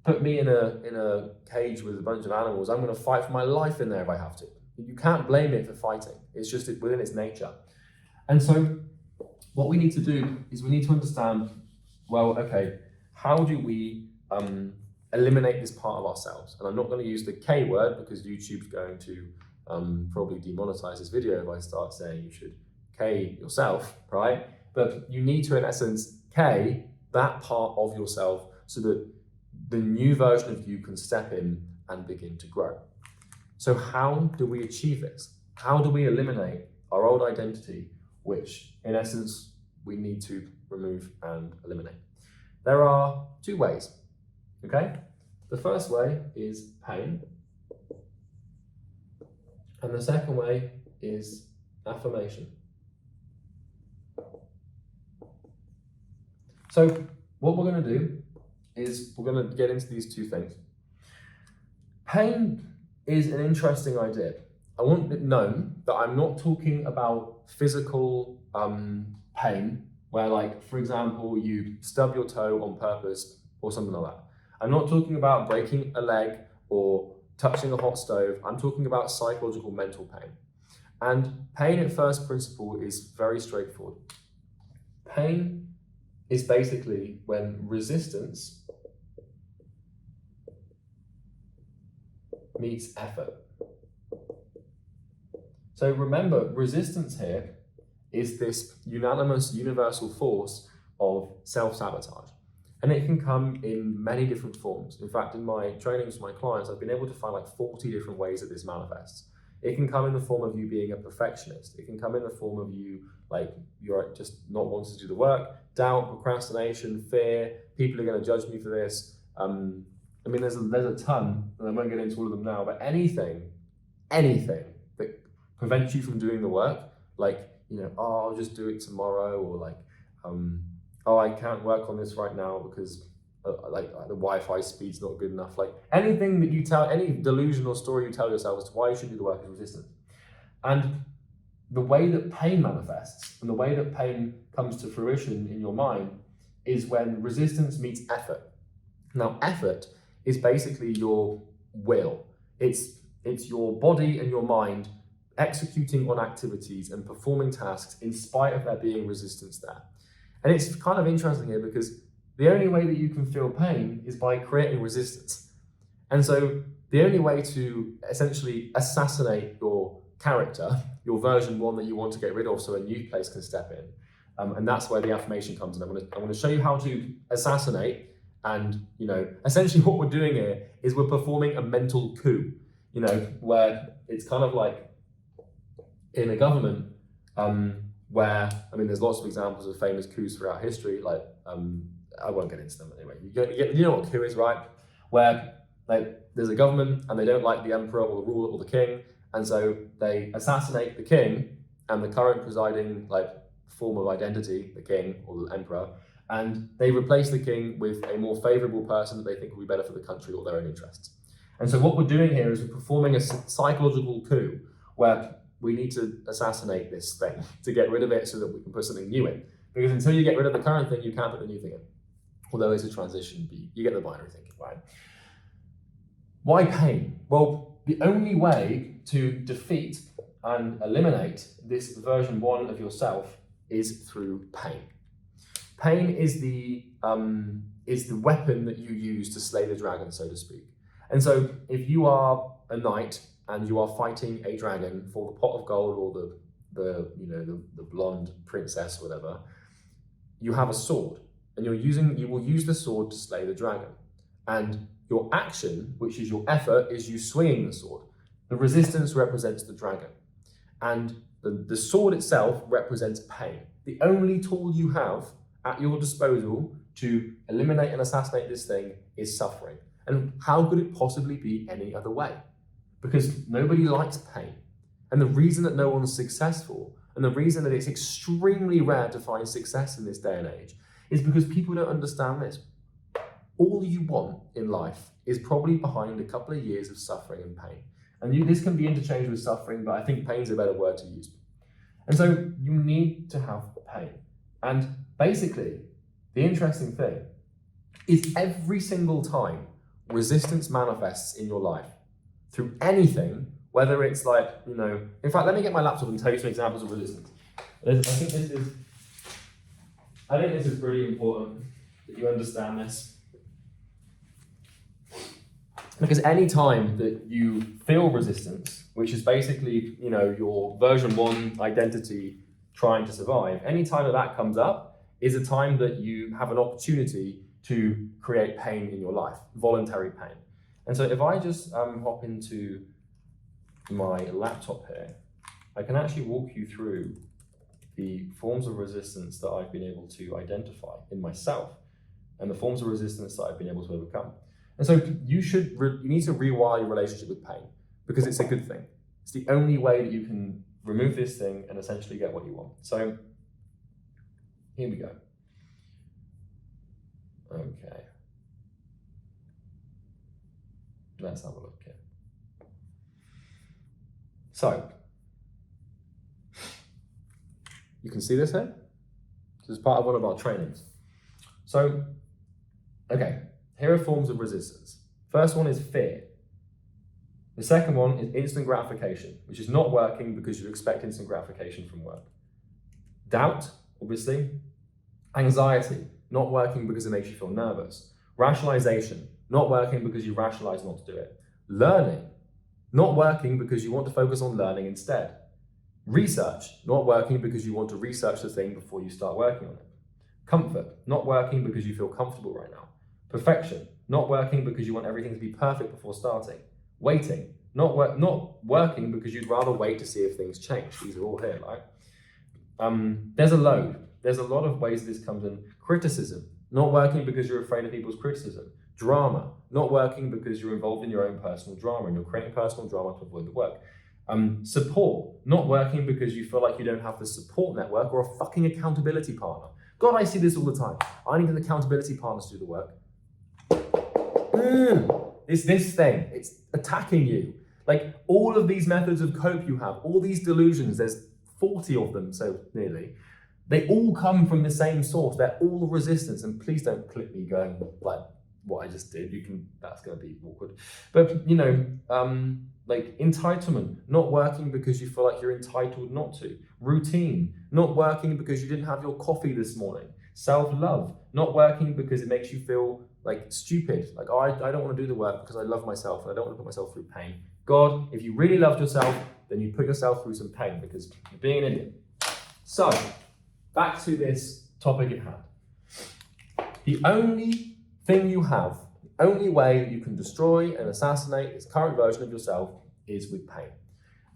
put me in a cage with a bunch of animals, I'm gonna fight for my life in there if I have to. You can't blame it for fighting, it's just within its nature. And so what we need to do is we need to understand, well, okay, how do we eliminate this part of ourselves? And I'm not going to use the K word, because YouTube's going to probably demonetize this video if I start saying you should K yourself, right? But you need to, in essence, K that part of yourself so that the new version of you can step in and begin to grow. So how do we achieve this? How do we eliminate our old identity, which in essence we need to remove and eliminate? There are two ways, okay? The first way is pain, and the second way is affirmation. So what we're going to do is we're going to get into these two things. Pain is an interesting idea. I want it known that I'm not talking about physical pain, where, like, for example, you stub your toe on purpose or something like that. I'm not talking about breaking a leg or touching a hot stove. I'm talking about psychological mental pain. And pain at first principle is very straightforward. Pain is basically when resistance meets effort. So remember, resistance here is this unanimous universal force of self-sabotage. And it can come in many different forms. In fact, in my trainings for my clients, I've been able to find like 40 different ways that this manifests. It can come in the form of you being a perfectionist. It can come in the form of you, like, you're just not wanting to do the work, doubt, procrastination, fear, people are going to judge me for this. I mean, there's a ton, and I won't get into all of them now, but anything that prevents you from doing the work, like, you know, oh, I'll just do it tomorrow, or like, oh, I can't work on this right now because like the Wi-Fi speed's not good enough. Like, anything that you tell, any delusional story you tell yourself as to why you should do the work is resistance. And the way that pain manifests and the way that pain comes to fruition in your mind is when resistance meets effort. Now, effort is basically your will. It's your body and your mind executing on activities and performing tasks in spite of there being resistance there. And it's kind of interesting here because the only way that you can feel pain is by creating resistance. And so the only way to essentially assassinate your character, your version one that you want to get rid of so a new place can step in, and that's where the affirmation comes in. I'm going to show you how to assassinate. And, you know, essentially what we're doing here is we're performing a mental coup, you know, where it's kind of like in a government, where, I mean, there's lots of examples of famous coups throughout history, like, I won't get into them anyway. You know what a coup is, right? Where, like, there's a government and they don't like the emperor or the ruler or the king, and so they assassinate the king and the current presiding, like, form of identity, the king or the emperor, and they replace the king with a more favorable person that they think will be better for the country or their own interests. And so what we're doing here is we're performing a psychological coup where we need to assassinate this thing to get rid of it so that we can put something new in. Because until you get rid of the current thing, you can't put the new thing in. Although it's a transition, you get the binary thinking, right? Why pain? Well, the only way to defeat and eliminate this version one of yourself is through pain. Pain is the weapon that you use to slay the dragon, so to speak. And so if you are a knight and you are fighting a dragon for the pot of gold or the blonde princess or whatever, you have a sword, and you will use the sword to slay the dragon. And your action, which is your effort, is you swinging the sword. The resistance represents the dragon. And the sword itself represents pain. The only tool you have at your disposal to eliminate and assassinate this thing is suffering. And how could it possibly be any other way? Because nobody likes pain. And the reason that no one's successful, and the reason that it's extremely rare to find success in this day and age, is because people don't understand this. All you want in life is probably behind a couple of years of suffering and pain. And this can be interchanged with suffering, but I think pain's a better word to use. And so you need to have pain. And basically, the interesting thing is every single time resistance manifests in your life through anything, whether it's like, in fact, let me get my laptop and tell you some examples of resistance. I think this is pretty important that you understand this. Because any time that you feel resistance, which is basically, your version 1 identity trying to survive, any time that comes up is a time that you have an opportunity to create pain in your life, voluntary pain. And so if I just hop into my laptop here, I can actually walk you through the forms of resistance that I've been able to identify in myself and the forms of resistance that I've been able to overcome. And so you need to rewire your relationship with pain because it's a good thing. It's the only way that you can remove this thing and essentially get what you want. So here we go. Okay. Let's have a look here. So, you can see this here? This is part of one of our trainings. So, okay, here are forms of resistance. First one is fear. The second one is instant gratification, which is not working because you expect instant gratification from work. Doubt, obviously. Anxiety, not working because it makes you feel nervous. Rationalization, not working because you rationalize not to do it. Learning, not working because you want to focus on learning instead. Research, not working because you want to research the thing before you start working on it. Comfort, not working because you feel comfortable right now. Perfection, not working because you want everything to be perfect before starting. Waiting, not working because you'd rather wait to see if things change. These are all here, right? There's a load. There's a lot of ways this comes in. Criticism, not working because you're afraid of people's criticism. Drama, not working because you're involved in your own personal drama and you're creating personal drama to avoid the work. Support, not working because you feel like you don't have the support network or a fucking accountability partner. God, I see this all the time. I need an accountability partner to do the work. It's this thing. It's attacking you. Like all of these methods of cope you have, all these delusions, there's 40 of them, so nearly. They all come from the same source. They're all resistance. And please don't clip me going like what I just did. That's going to be awkward. But like entitlement, not working because you feel like you're entitled not to. Routine, not working because you didn't have your coffee this morning. Self-love, not working because it makes you feel like stupid. Like, oh, I don't want to do the work because I love myself and I don't want to put myself through pain. God, if you really loved yourself, then you put yourself through some pain because you're being an idiot. So, back to this topic at hand. The only thing you have, the only way that you can destroy and assassinate this current version of yourself is with pain.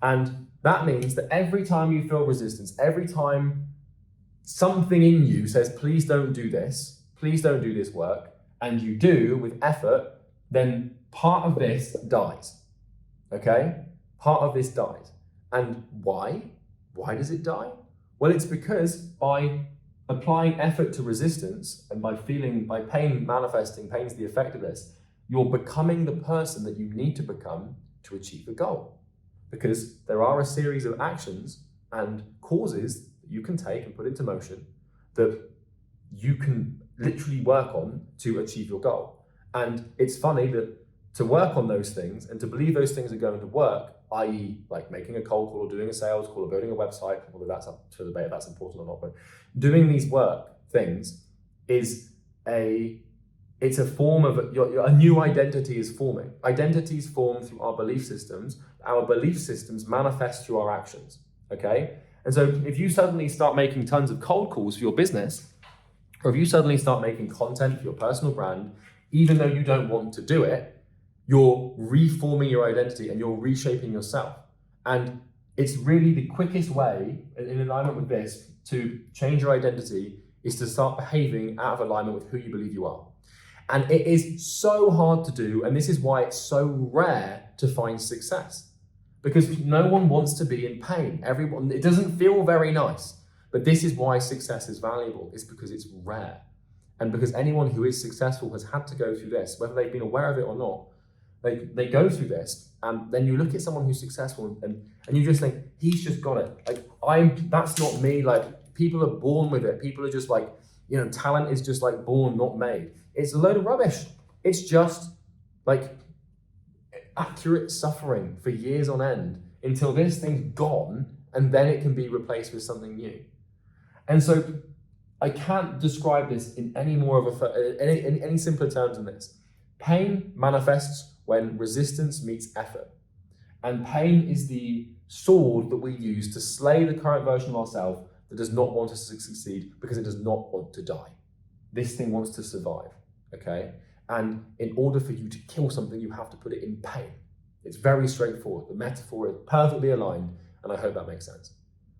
And that means that every time you feel resistance, every time something in you says, please don't do this work, and you do with effort, then part of this dies, okay? Part of this dies. And why? Why does it die? Well, it's because by applying effort to resistance and by pain manifesting, pain's the effect of this, you're becoming the person that you need to become to achieve a goal. Because there are a series of actions and causes that you can take and put into motion that you can literally work on to achieve your goal. And it's funny that to work on those things and to believe those things are going to work, i.e. like making a cold call or doing a sales call or building a website, although that's up to debate if that's important or not, but doing these things is it's a form of, a new identity is forming. Identities form through our belief systems. Our belief systems manifest through our actions, okay? And so if you suddenly start making tons of cold calls for your business, or if you suddenly start making content for your personal brand, even though you don't want to do it, you're reforming your identity and you're reshaping yourself. And it's really the quickest way, in alignment with this, to change your identity is to start behaving out of alignment with who you believe you are. And it is so hard to do, and this is why it's so rare to find success. Because no one wants to be in pain. It doesn't feel very nice. But this is why success is valuable. It's because it's rare. And because anyone who is successful has had to go through this, whether they've been aware of it or not, they go through this, and then you look at someone who's successful and you just think, he's just got it. That's not me. Like, people are born with it. People are just like, talent is just like born, not made. It's a load of rubbish. It's just like accurate suffering for years on end until this thing's gone, and then it can be replaced with something new. And so I can't describe this in any more of any simpler terms than this. Pain manifests when resistance meets effort. And pain is the sword that we use to slay the current version of ourselves that does not want us to succeed because it does not want to die. This thing wants to survive, okay? And in order for you to kill something, you have to put it in pain. It's very straightforward. The metaphor is perfectly aligned, and I hope that makes sense.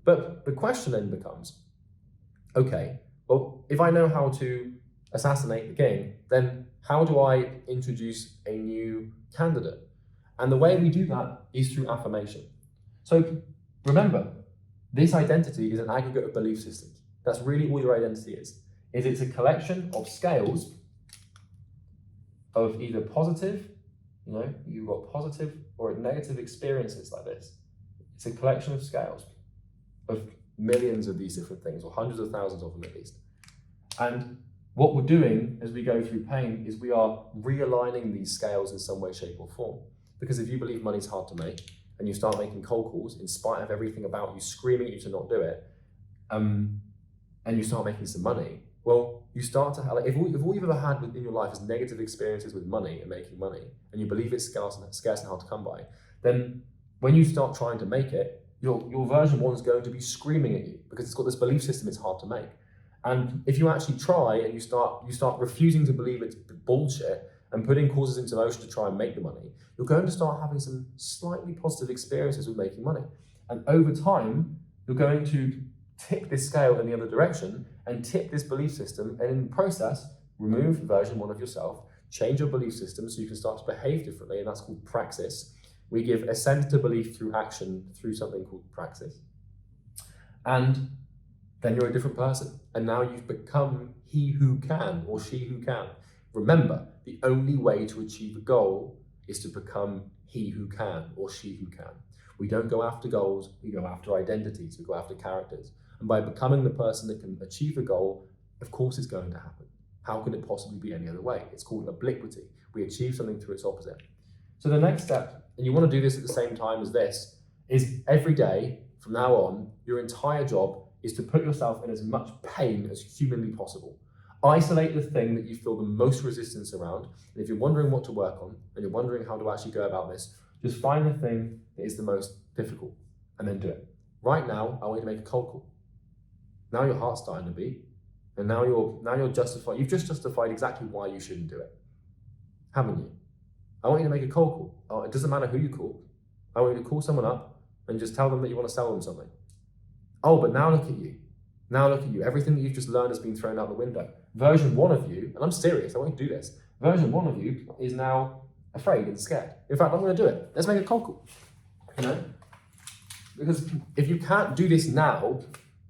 But the question then becomes, okay, well, if I know how to assassinate the king, then how do I introduce a new candidate? And the way we do that is through affirmation. So remember, this identity is an aggregate of belief systems. That's really all your identity is. It's a collection of scales of either positive, you've got positive or negative experiences like this. It's a collection of scales of millions of these different things, or hundreds of thousands of them at least. And what we're doing as we go through pain is we are realigning these scales in some way, shape, or form. Because if you believe money's hard to make, and you start making cold calls in spite of everything about you screaming at you to not do it, and you start making some money, well, you start to have, if all you've ever had in your life is negative experiences with money and making money, and you believe it's scarce and hard to come by, then when you start trying to make it, your version one is going to be screaming at you because it's got this belief system it's hard to make. And if you actually try and you start refusing to believe it's bullshit and putting causes into motion to try and make the money, you're going to start having some slightly positive experiences with making money. And over time, you're going to tip this scale in the other direction and tip this belief system, and in the process, remove version one of yourself, change your belief system so you can start to behave differently, and that's called praxis. We give assent to belief through action through something called praxis. And then you're a different person. And now you've become he who can, or she who can. Remember, the only way to achieve a goal is to become he who can, or she who can. We don't go after goals, we go after identities, we go after characters. And by becoming the person that can achieve a goal, of course it's going to happen. How can it possibly be any other way? It's called obliquity. We achieve something through its opposite. So the next step, and you want to do this at the same time as this, is every day from now on, your entire job is to put yourself in as much pain as humanly possible. Isolate the thing that you feel the most resistance around. And if you're wondering what to work on, and you're wondering how to actually go about this, just find the thing that is the most difficult and then do it. Right now, I want you to make a cold call. Now your heart's starting to beat, and now you're justified. You've just justified exactly why you shouldn't do it, haven't you? I want you to make a cold call. Oh, it doesn't matter who you call. I want you to call someone up and just tell them that you want to sell them something. Oh, but now look at you. Now look at you. Everything that you've just learned has been thrown out the window. Version one of you, and I'm serious, I want you to do this. Version one of you is now afraid and scared. In fact, I'm going to do it. Let's make a cold call. Because if you can't do this now,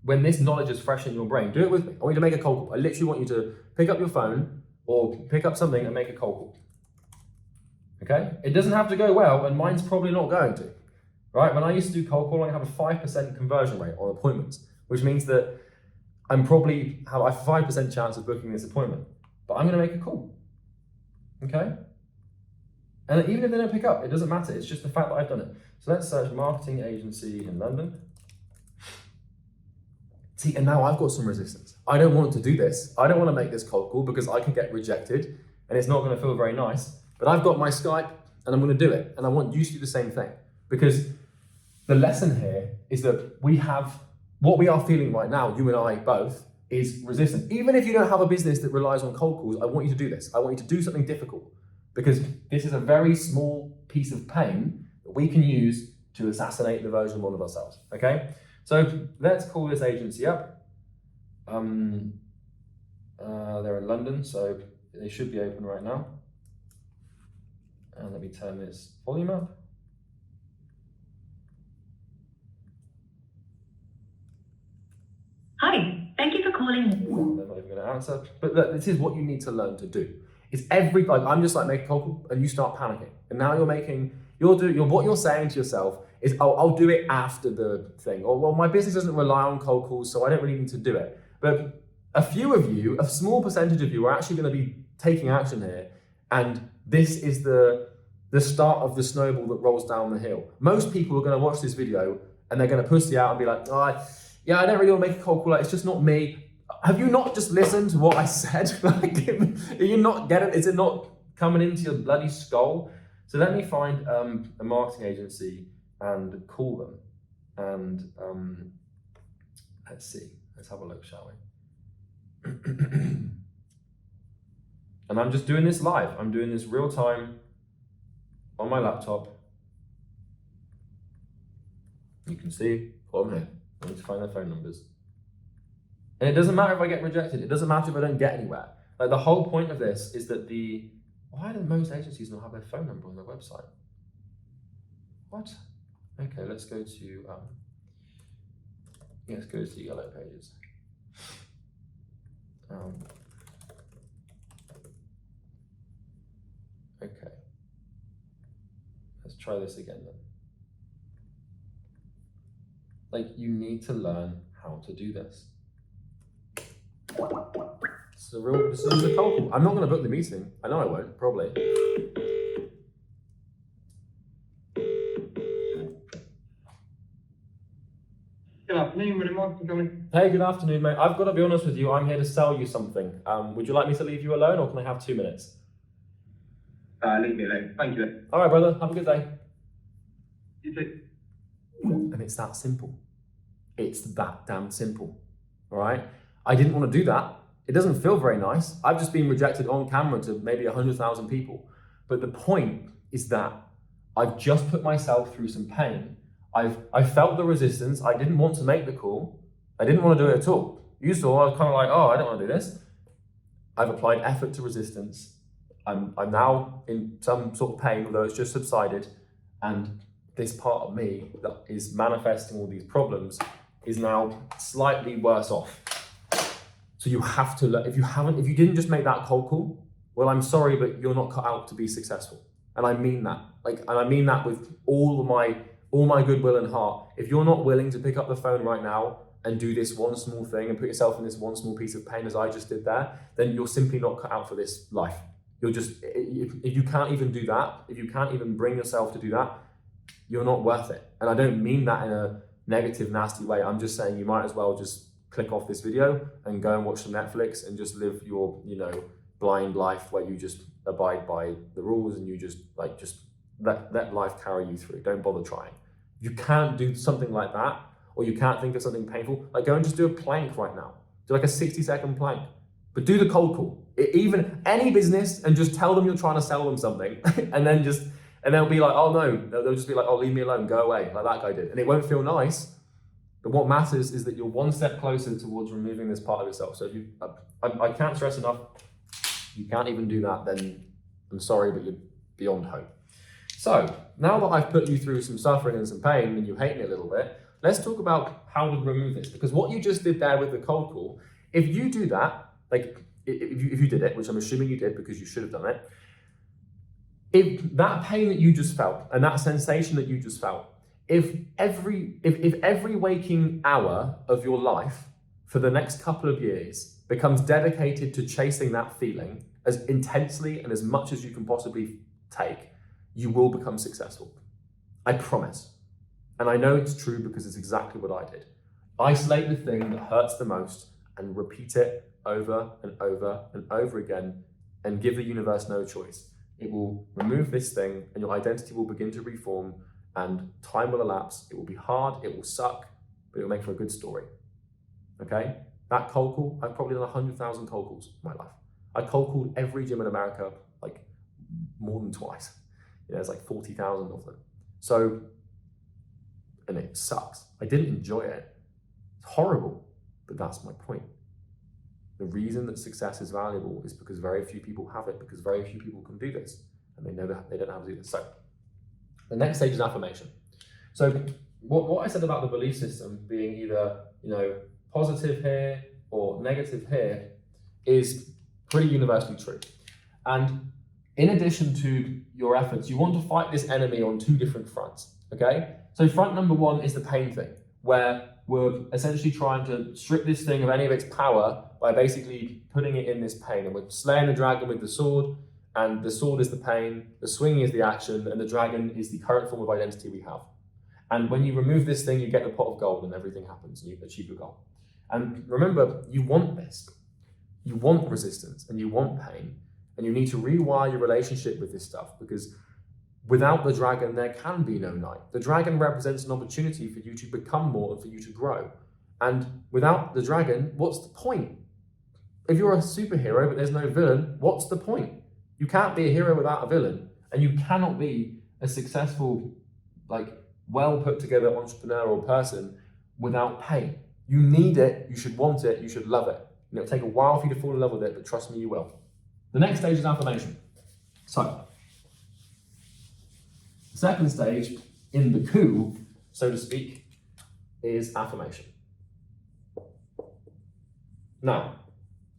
when this knowledge is fresh in your brain, do it with me. I want you to make a cold call. I literally want you to pick up your phone or pick up something and make a cold call. Okay? It doesn't have to go well, and mine's probably not going to. Right? When I used to do cold calling, I have a 5% conversion rate on appointments, which means that I have a 5% chance of booking this appointment. But I'm going to make a call. Okay? And even if they don't pick up, it doesn't matter. It's just the fact that I've done it. So let's search marketing agency in London. See, and now I've got some resistance. I don't want to do this. I don't want to make this cold call because I can get rejected and it's not going to feel very nice. But I've got my Skype and I'm going to do it. And I want you to do the same thing. Because the lesson here is that we have, what we are feeling right now, you and I both, is resistance. Even if you don't have a business that relies on cold calls, I want you to do this. I want you to do something difficult. Because this is a very small piece of pain that we can use to assassinate the version one of ourselves, okay? So let's call this agency up. They're in London, so they should be open right now. And let me turn this volume up. Hi, thank you for calling. They're not even going to answer. But look, this is what you need to learn to do. It's I'm just like make a cold call and you start panicking. And now what you're saying to yourself is, oh, I'll do it after the thing. Or, well, my business doesn't rely on cold calls, so I don't really need to do it. But a few of you, a small percentage of you are actually going to be taking action here. And this is the start of the snowball that rolls down the hill. Most people are going to watch this video and they're going to pussy out and be like, oh, yeah, I don't really want to make a cold call. It's just not me. Have you not just listened to what I said? Are you not getting it? Is it not coming into your bloody skull? So let me find a marketing agency and call them. And let's see. Let's have a look, shall we? And I'm just doing this live. I'm doing this real time on my laptop. You can see what I'm here. I need to find their phone numbers. And it doesn't matter if I get rejected. It doesn't matter if I don't get anywhere. Like, the whole point of this is that why do most agencies not have their phone number on their website? What? Okay, let's go to Yellow Pages. Okay. Let's try this again then. Like, you need to learn how to do this. This is a cold call. I'm not going to book the meeting. I know I won't, probably. Good afternoon, William Martin coming. Hey, good afternoon, mate. I've got to be honest with you. I'm here to sell you something. Would you like me to leave you alone, or can I have 2 minutes? Leave me alone. Thank you. All right, brother. Have a good day. You too. And it's that simple. It's that damn simple. All right? I didn't want to do that. It doesn't feel very nice. I've just been rejected on camera to maybe 100,000 people. But the point is that I've just put myself through some pain. I felt the resistance. I didn't want to make the call. I didn't want to do it at all. You saw, I was kind of like, oh, I don't want to do this. I've applied effort to resistance. I'm now in some sort of pain, although it's just subsided. And this part of me that is manifesting all these problems is now slightly worse off. So you have to learn. If you didn't just make that cold call, well, I'm sorry, but you're not cut out to be successful. And I mean that. And I mean that with all my goodwill and heart. If you're not willing to pick up the phone right now and do this one small thing and put yourself in this one small piece of pain as I just did there, then you're simply not cut out for this life. If you can't even do that, if you can't even bring yourself to do that, you're not worth it. And I don't mean that in a negative, nasty way. I'm just saying you might as well just click off this video and go and watch some Netflix and just live your, blind life where you just abide by the rules and you just let life carry you through. Don't bother trying. If you can't do something like that, or you can't think of something painful, like go and just do a plank right now. Do like a 60-second plank, but do the cold call. Even any business, and just tell them you're trying to sell them something, and they'll be like, oh no, they'll just be like, oh, leave me alone, go away, like that guy did. And it won't feel nice, but what matters is that you're one step closer towards removing this part of yourself. So if I can't stress enough, you can't even do that, then I'm sorry, but you're beyond hope. So now that I've put you through some suffering and some pain and you hate me a little bit, let's talk about how to remove this. Because what you just did there with the cold call, if you do that, like if you did it, which I'm assuming you did because you should have done it, if that pain that you just felt and that sensation that you just felt, if every waking hour of your life for the next couple of years becomes dedicated to chasing that feeling as intensely and as much as you can possibly take, you will become successful. I promise. And I know it's true because it's exactly what I did. Isolate the thing that hurts the most and repeat it over and over and over again, and give the universe no choice. It will remove this thing and your identity will begin to reform, and time will elapse. It will be hard, it will suck, but it will make for a good story. Okay? That cold call, I've probably done 100,000 cold calls in my life. I cold called every gym in America like more than twice. There's like 40,000 of them. So, and it sucks. I didn't enjoy it. It's horrible, but that's my point. The reason that success is valuable is because very few people have it, because very few people can do this, and they know that they don't know how to do this. So the next stage is affirmation. So what I said about the belief system being either, positive here or negative here is pretty universally true. And in addition to your efforts, you want to fight this enemy on two different fronts, okay? So front number one is the pain thing, where we're essentially trying to strip this thing of any of its power by basically putting it in this pain. And we're slaying the dragon with the sword, and the sword is the pain, the swing is the action, and the dragon is the current form of identity we have. And when you remove this thing, you get the pot of gold and everything happens and you achieve your goal. And remember, you want this. You want resistance and you want pain, and you need to rewire your relationship with this stuff, because without the dragon, there can be no night. The dragon represents an opportunity for you to become more and for you to grow. And without the dragon, what's the point? If you're a superhero but there's no villain, what's the point? You can't be a hero without a villain, and you cannot be a successful, well put together entrepreneurial person without pain. You need it, you should want it, you should love it. It'll take a while for you to fall in love with it, but trust me, you will. The next stage is affirmation. So, the second stage in the coup, so to speak, is affirmation. Now,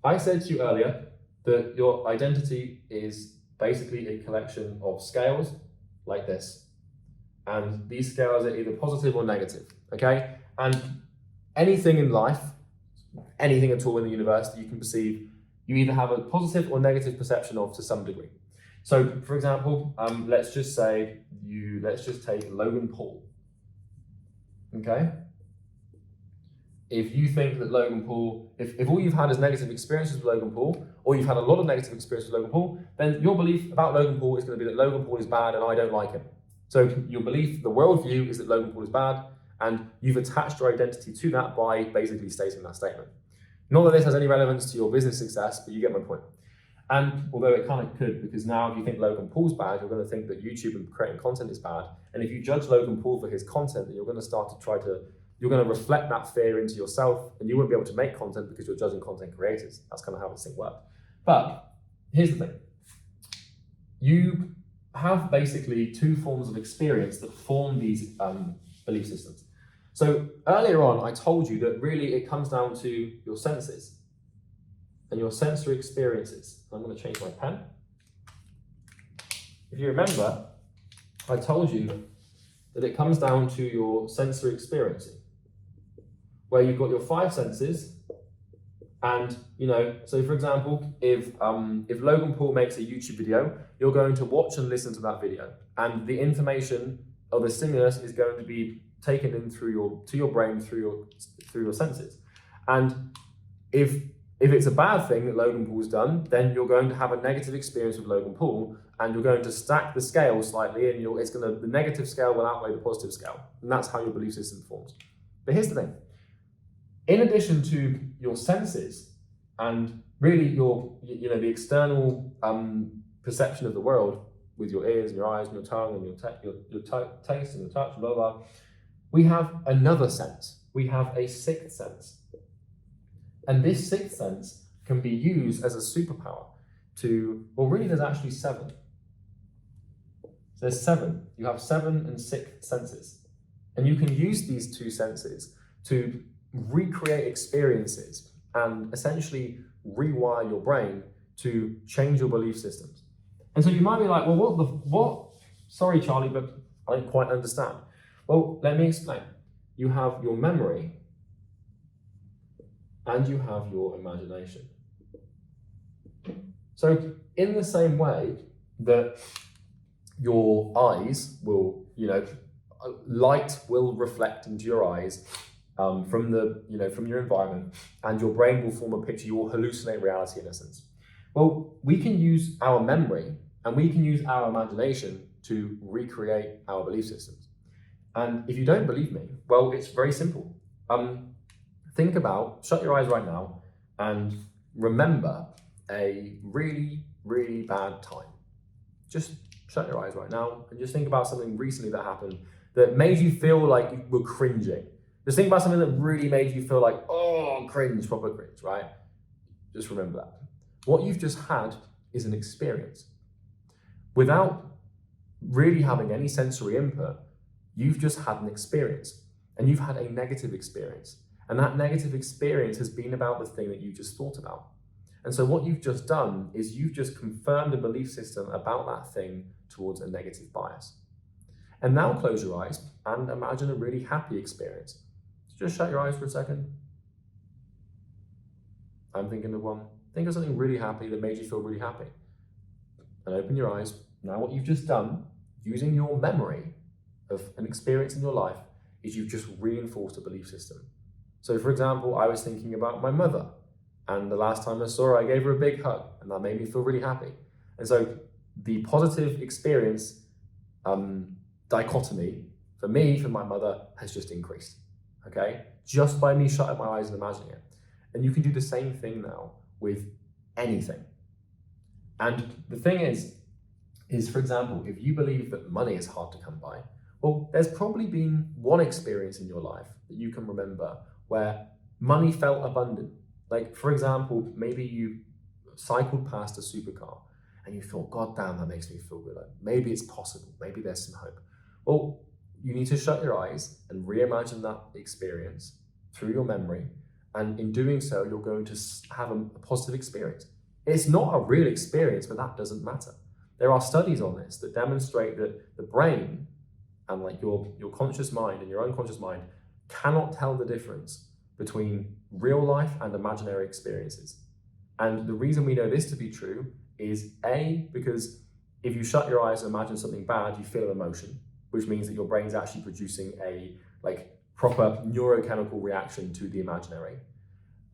I said to you earlier that your identity is basically a collection of scales like this. And these scales are either positive or negative, okay? And anything in life, anything at all in the universe that you can perceive, you either have a positive or negative perception of to some degree. So, for example, let's just take Logan Paul, okay? If you think that Logan Paul, if all you've had is negative experiences with Logan Paul, or you've had a lot of negative experiences with Logan Paul, then your belief about Logan Paul is going to be that Logan Paul is bad and I don't like him. So your belief, the worldview, is that Logan Paul is bad, and you've attached your identity to that by basically stating that statement. Not that this has any relevance to your business success, but you get my point. And although it kind of could, because now if you think Logan Paul's bad, you're going to think that YouTube and creating content is bad. And if you judge Logan Paul for his content, then you're going to start to you're going to reflect that fear into yourself, and you won't be able to make content because you're judging content creators. That's kind of how this thing works. But here's the thing. You have basically two forms of experience that form these belief systems. So earlier on, I told you that really it comes down to your senses and your sensory experiences. I'm going to change my pen. If you remember, I told you that it comes down to your sensory experiencing, where you've got your five senses. And, so for example, if Logan Paul makes a YouTube video, you're going to watch and listen to that video. And the information or the stimulus is going to be taken in to your brain through your senses. And if it's a bad thing that Logan Paul's done, then you're going to have a negative experience with Logan Paul, and you're going to stack the scale slightly, and the negative scale will outweigh the positive scale. And that's how your belief system forms. But here's the thing. In addition to your senses and really the external perception of the world with your ears and your eyes and your tongue and your taste and your touch, blah, blah, we have another sense. We have a sixth sense. And this sixth sense can be used as a superpower there's actually 7. So there's 7. You have 7 and 6 senses. And you can use these 2 senses to recreate experiences and essentially rewire your brain to change your belief systems. And so you might be like, well, what? Sorry, Charlie, but I don't quite understand. Well, let me explain. You have your memory and you have your imagination. So in the same way that your eyes will, light will reflect into your eyes from your environment, and your brain will form a picture. You will hallucinate reality in essence. Well, we can use our memory and we can use our imagination to recreate our belief systems. And if you don't believe me, well, it's very simple. Shut your eyes right now and remember a really, really bad time. Just shut your eyes right now and just think about something recently that happened that made you feel like you were cringing. Just think about something that really made you feel like, oh, cringe, proper cringe, right? Just remember that. What you've just had is an experience. Without really having any sensory input, you've just had an experience, and you've had a negative experience. And that negative experience has been about the thing that you just thought about. And so what you've just done is you've just confirmed a belief system about that thing towards a negative bias. And now close your eyes and imagine a really happy experience. Just shut your eyes for a second. I'm thinking of one. Think of something really happy that made you feel really happy. And open your eyes. Now what you've just done, using your memory of an experience in your life, is you've just reinforced a belief system. So for example, I was thinking about my mother, and the last time I saw her, I gave her a big hug, and that made me feel really happy. And so the positive experience dichotomy for me, for my mother, has just increased, okay? Just by me shutting my eyes and imagining it. And you can do the same thing now with anything. And the thing is for example, if you believe that money is hard to come by, well, there's probably been one experience in your life that you can remember where money felt abundant. Like, for example, maybe you cycled past a supercar and you thought, God damn, that makes me feel good. Like, maybe it's possible. Maybe there's some hope. Well, you need to shut your eyes and reimagine that experience through your memory. And in doing so, you're going to have a positive experience. It's not a real experience, but that doesn't matter. There are studies on this that demonstrate that the brain and like your conscious mind and your unconscious mind cannot tell the difference between real life and imaginary experiences. And the reason we know this to be true is A, because if you shut your eyes and imagine something bad, you feel an emotion, which means that your brain's actually producing a proper neurochemical reaction to the imaginary.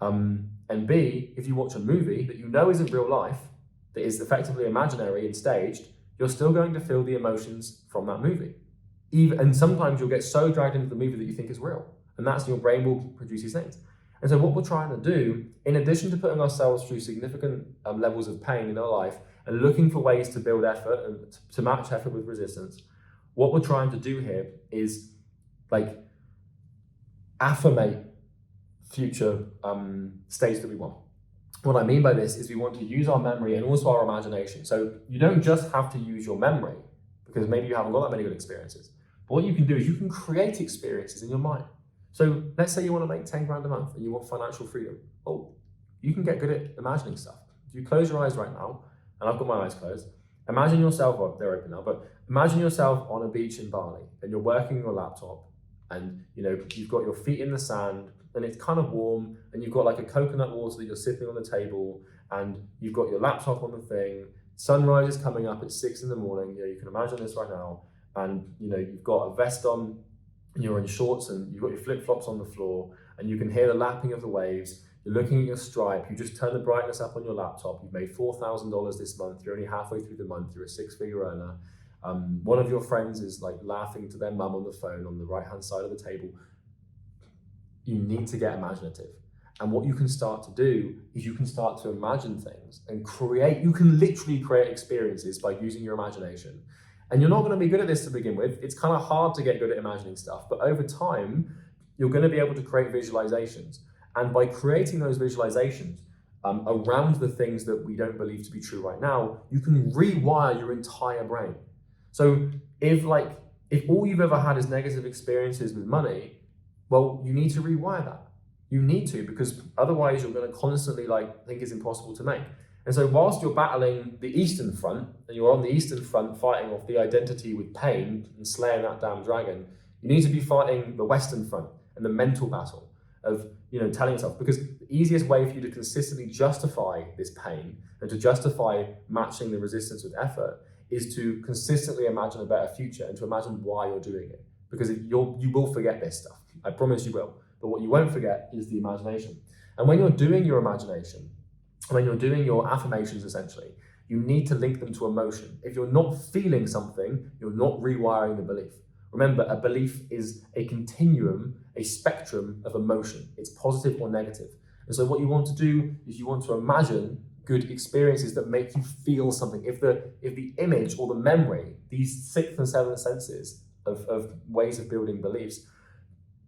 And B, if you watch a movie that you know isn't real life, that is effectively imaginary and staged, you're still going to feel the emotions from that movie. And sometimes you'll get so dragged into the movie that you think is real. And that's your brain will produce these things. And so what we're trying to do, in addition to putting ourselves through significant levels of pain in our life and looking for ways to build effort and to match effort with resistance, what we're trying to do here is affirmate future states that we want. What I mean by this is we want to use our memory and also our imagination. So you don't just have to use your memory because maybe you haven't got that many good experiences. But what you can do is you can create experiences in your mind. So let's say you want to make 10 grand a month and you want financial freedom. Oh, you can get good at imagining stuff. If you close your eyes right now, and I've got my eyes closed, imagine yourself, well, they're open now, but imagine yourself on a beach in Bali and you're working on your laptop and you've got your feet in the sand and it's kind of warm and you've got like a coconut water that you're sipping on the table and you've got your laptop on the thing, sunrise is coming up at 6 in the morning, you can imagine this right now, and you've got a vest on, and you're in shorts and you've got your flip-flops on the floor and you can hear the lapping of the waves, you're looking at your stripe, you just turn the brightness up on your laptop, you've made $4,000 this month, you're only halfway through the month, you're a six-figure earner, one of your friends is laughing to their mum on the phone on the right-hand side of the table. You need to get imaginative. And what you can start to do is you can start to imagine things and you can literally create experiences by using your imagination. And you're not going to be good at this to begin with. It's kind of hard to get good at imagining stuff, but over time, you're going to be able to create visualizations. And by creating those visualizations around the things that we don't believe to be true right now, you can rewire your entire brain. So if all you've ever had is negative experiences with money, well, you need to rewire that. You need to, because otherwise you're going to constantly think it's impossible to make. And so whilst you're battling the Eastern Front, and you're on the Eastern Front fighting off the identity with pain and slaying that damn dragon, you need to be fighting the Western Front and the mental battle of telling yourself, because the easiest way for you to consistently justify this pain and to justify matching the resistance with effort is to consistently imagine a better future and to imagine why you're doing it. Because you will forget this stuff. I promise you will. But what you won't forget is the imagination. And when you're doing your imagination, when you're doing your affirmations essentially, you need to link them to emotion. If you're not feeling something, you're not rewiring the belief. Remember, a belief is a continuum, a spectrum of emotion. It's positive or negative. And so what you want to do is you want to imagine good experiences that make you feel something. If the image or the memory, these sixth and seventh senses of ways of building beliefs,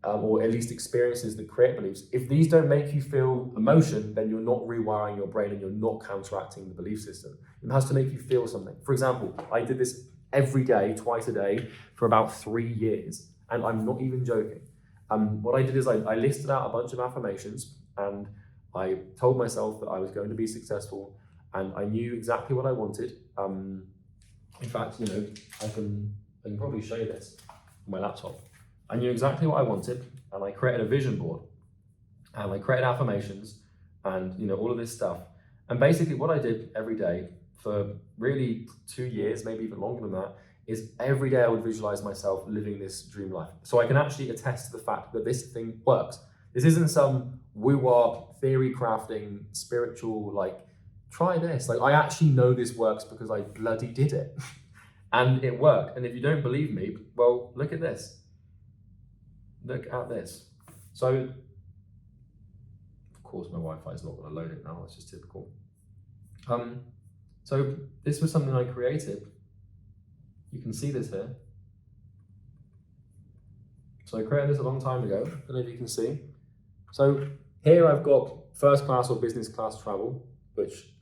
or at least experiences that create beliefs, if these don't make you feel emotion, then you're not rewiring your brain and you're not counteracting the belief system. It has to make you feel something. For example, I did this every day, twice a day, for about 3 years, and I'm not even joking. What I did is I listed out a bunch of affirmations, and I told myself that I was going to be successful, and I knew exactly what I wanted. In fact, I can probably show you this on my laptop. I knew exactly what I wanted, and I created a vision board, and I created affirmations, and all of this stuff. And basically, what I did every day for really 2 years, maybe even longer than that, is every day I would visualize myself living this dream life. So I can actually attest to the fact that this thing works. This isn't some woo-wah theory crafting, spiritual, try this. I actually know this works because I bloody did it. And it worked. And if you don't believe me, well, look at this. Look at this. So, of course, my Wi-Fi is not going to load it now. That's just typical. So this was something I created. You can see this here. So I created this a long time ago. I don't know if you can see. So here I've got first class or business class travel,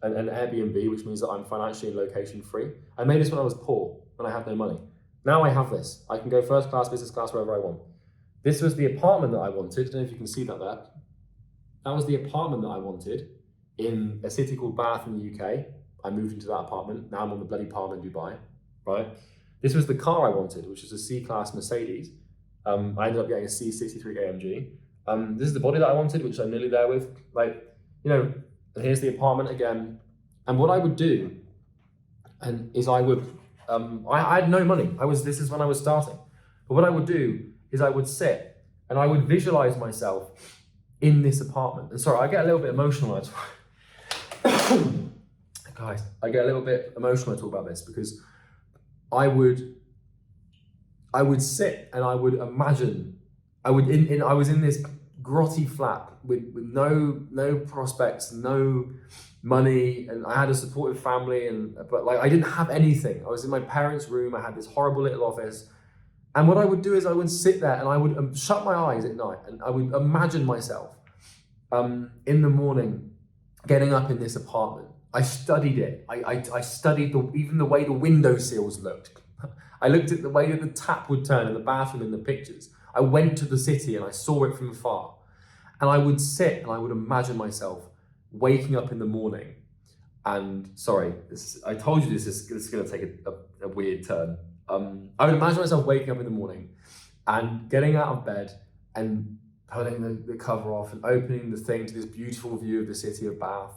and Airbnb, which means that I'm financially and location free. I made this when I was poor, when I had no money. Now I have this. I can go first class, business class, wherever I want. This was the apartment that I wanted. I don't know if you can see that there. That was the apartment that I wanted in a city called Bath in the UK. I moved into that apartment. Now I'm on the bloody palm in Dubai, right? This was the car I wanted, which was a C-Class Mercedes. I ended up getting a C63 AMG. This is the body that I wanted, which I'm nearly there with. And here's the apartment again. And what I would do, is I had no money. This is when I was starting. But what I would do is I would sit and I would visualize myself in this apartment. And sorry, I get a little bit emotional when I talk. Guys, I get a little bit emotional when I talk about this because I would sit and I would imagine, I was in this grotty flat with no prospects, no money, and I had a supportive family, but I didn't have anything. I was in my parents' room. I had this horrible little office. And what I would do is I would sit there and I would shut my eyes at night and I would imagine myself in the morning getting up in this apartment. I studied it. I studied even the way the window sills looked. I looked at the way that the tap would turn in the bathroom in the pictures. I went to the city and I saw it from afar. And I would sit and I would imagine myself waking up in the morning. And sorry, I told you this is going to take a weird turn. I would imagine myself waking up in the morning and getting out of bed and pulling the cover off and opening the thing to this beautiful view of the city of Bath,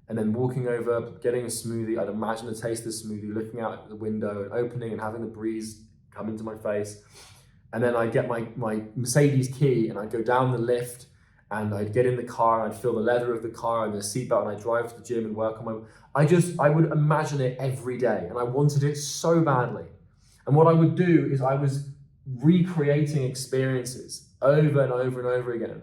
and then walking over, getting a smoothie. I'd imagine the taste of the smoothie, looking out at the window and opening and having the breeze come into my face. And then I'd get my Mercedes key and I'd go down the lift and I'd get in the car and I'd feel the leather of the car and the seatbelt and I'd drive to the gym and work on my... I would imagine it every day and I wanted it so badly. And what I would do is I was recreating experiences over and over and over again.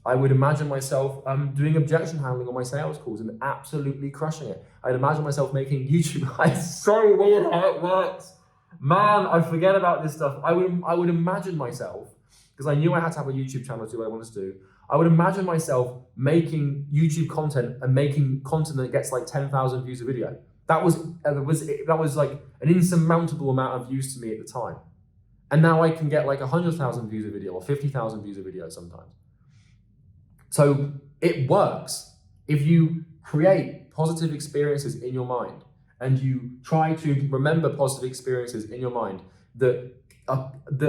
I would imagine myself doing objection handling on my sales calls and absolutely crushing it. I'd imagine myself making YouTube. It's so weird how it works. Man, I forget about this stuff. I would imagine myself, because I knew I had to have a YouTube channel to do what I wanted to do. I would imagine myself making YouTube content and making content that gets 10,000 views a video. That was like an insurmountable amount of views to me at the time. And now I can get 100,000 views a video or 50,000 views a video sometimes. So it works. If you create positive experiences in your mind and you try to remember positive experiences in your mind that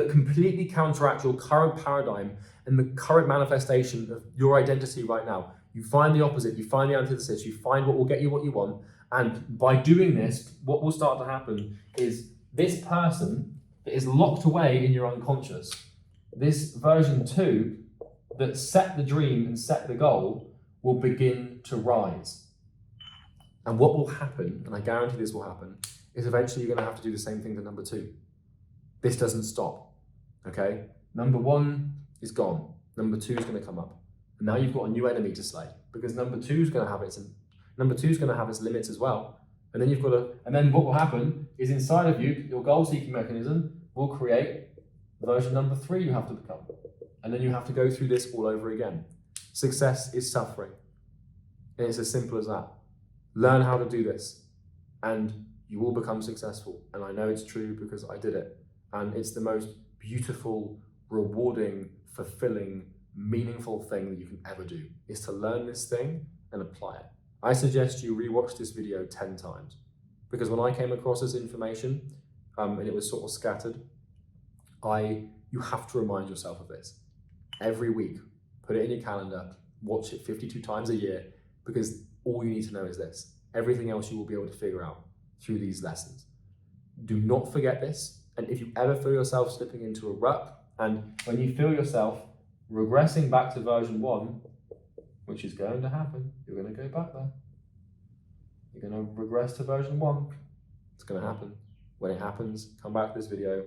completely counteract your current paradigm and the current manifestation of your identity right now, you find the opposite, you find the antithesis, you find what will get you what you want. And by doing this, what will start to happen is this person that is locked away in your unconscious, this version 2 that set the dream and set the goal, will begin to rise. And what will happen, and I guarantee this will happen, is eventually you're going to have to do the same thing to number 2. This doesn't stop, okay? Number 1 is gone. Number 2 is going to come up. And now you've got a new enemy to slay, because number 2 is going to have its limits as well. And then what will happen is inside of you, your goal-seeking mechanism will create version number 3 you have to become. And then you have to go through this all over again. Success is suffering. And it's as simple as that. Learn how to do this and you will become successful. And I know it's true because I did it. And it's the most beautiful, rewarding, fulfilling, meaningful thing that you can ever do, is to learn this thing and apply it. I suggest you rewatch this video 10 times, because when I came across this information and it was sort of scattered, you have to remind yourself of this every week. Put it in your calendar, watch it 52 times a year, because all you need to know is this. Everything else you will be able to figure out through these lessons. Do not forget this. And if you ever feel yourself slipping into a rut, and when you feel yourself regressing back to version 1, which is going to happen, you're going to go back there. You're going to regress to version 1. It's going to happen. When it happens, come back to this video,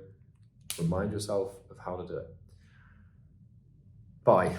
remind yourself of how to do it. Bye.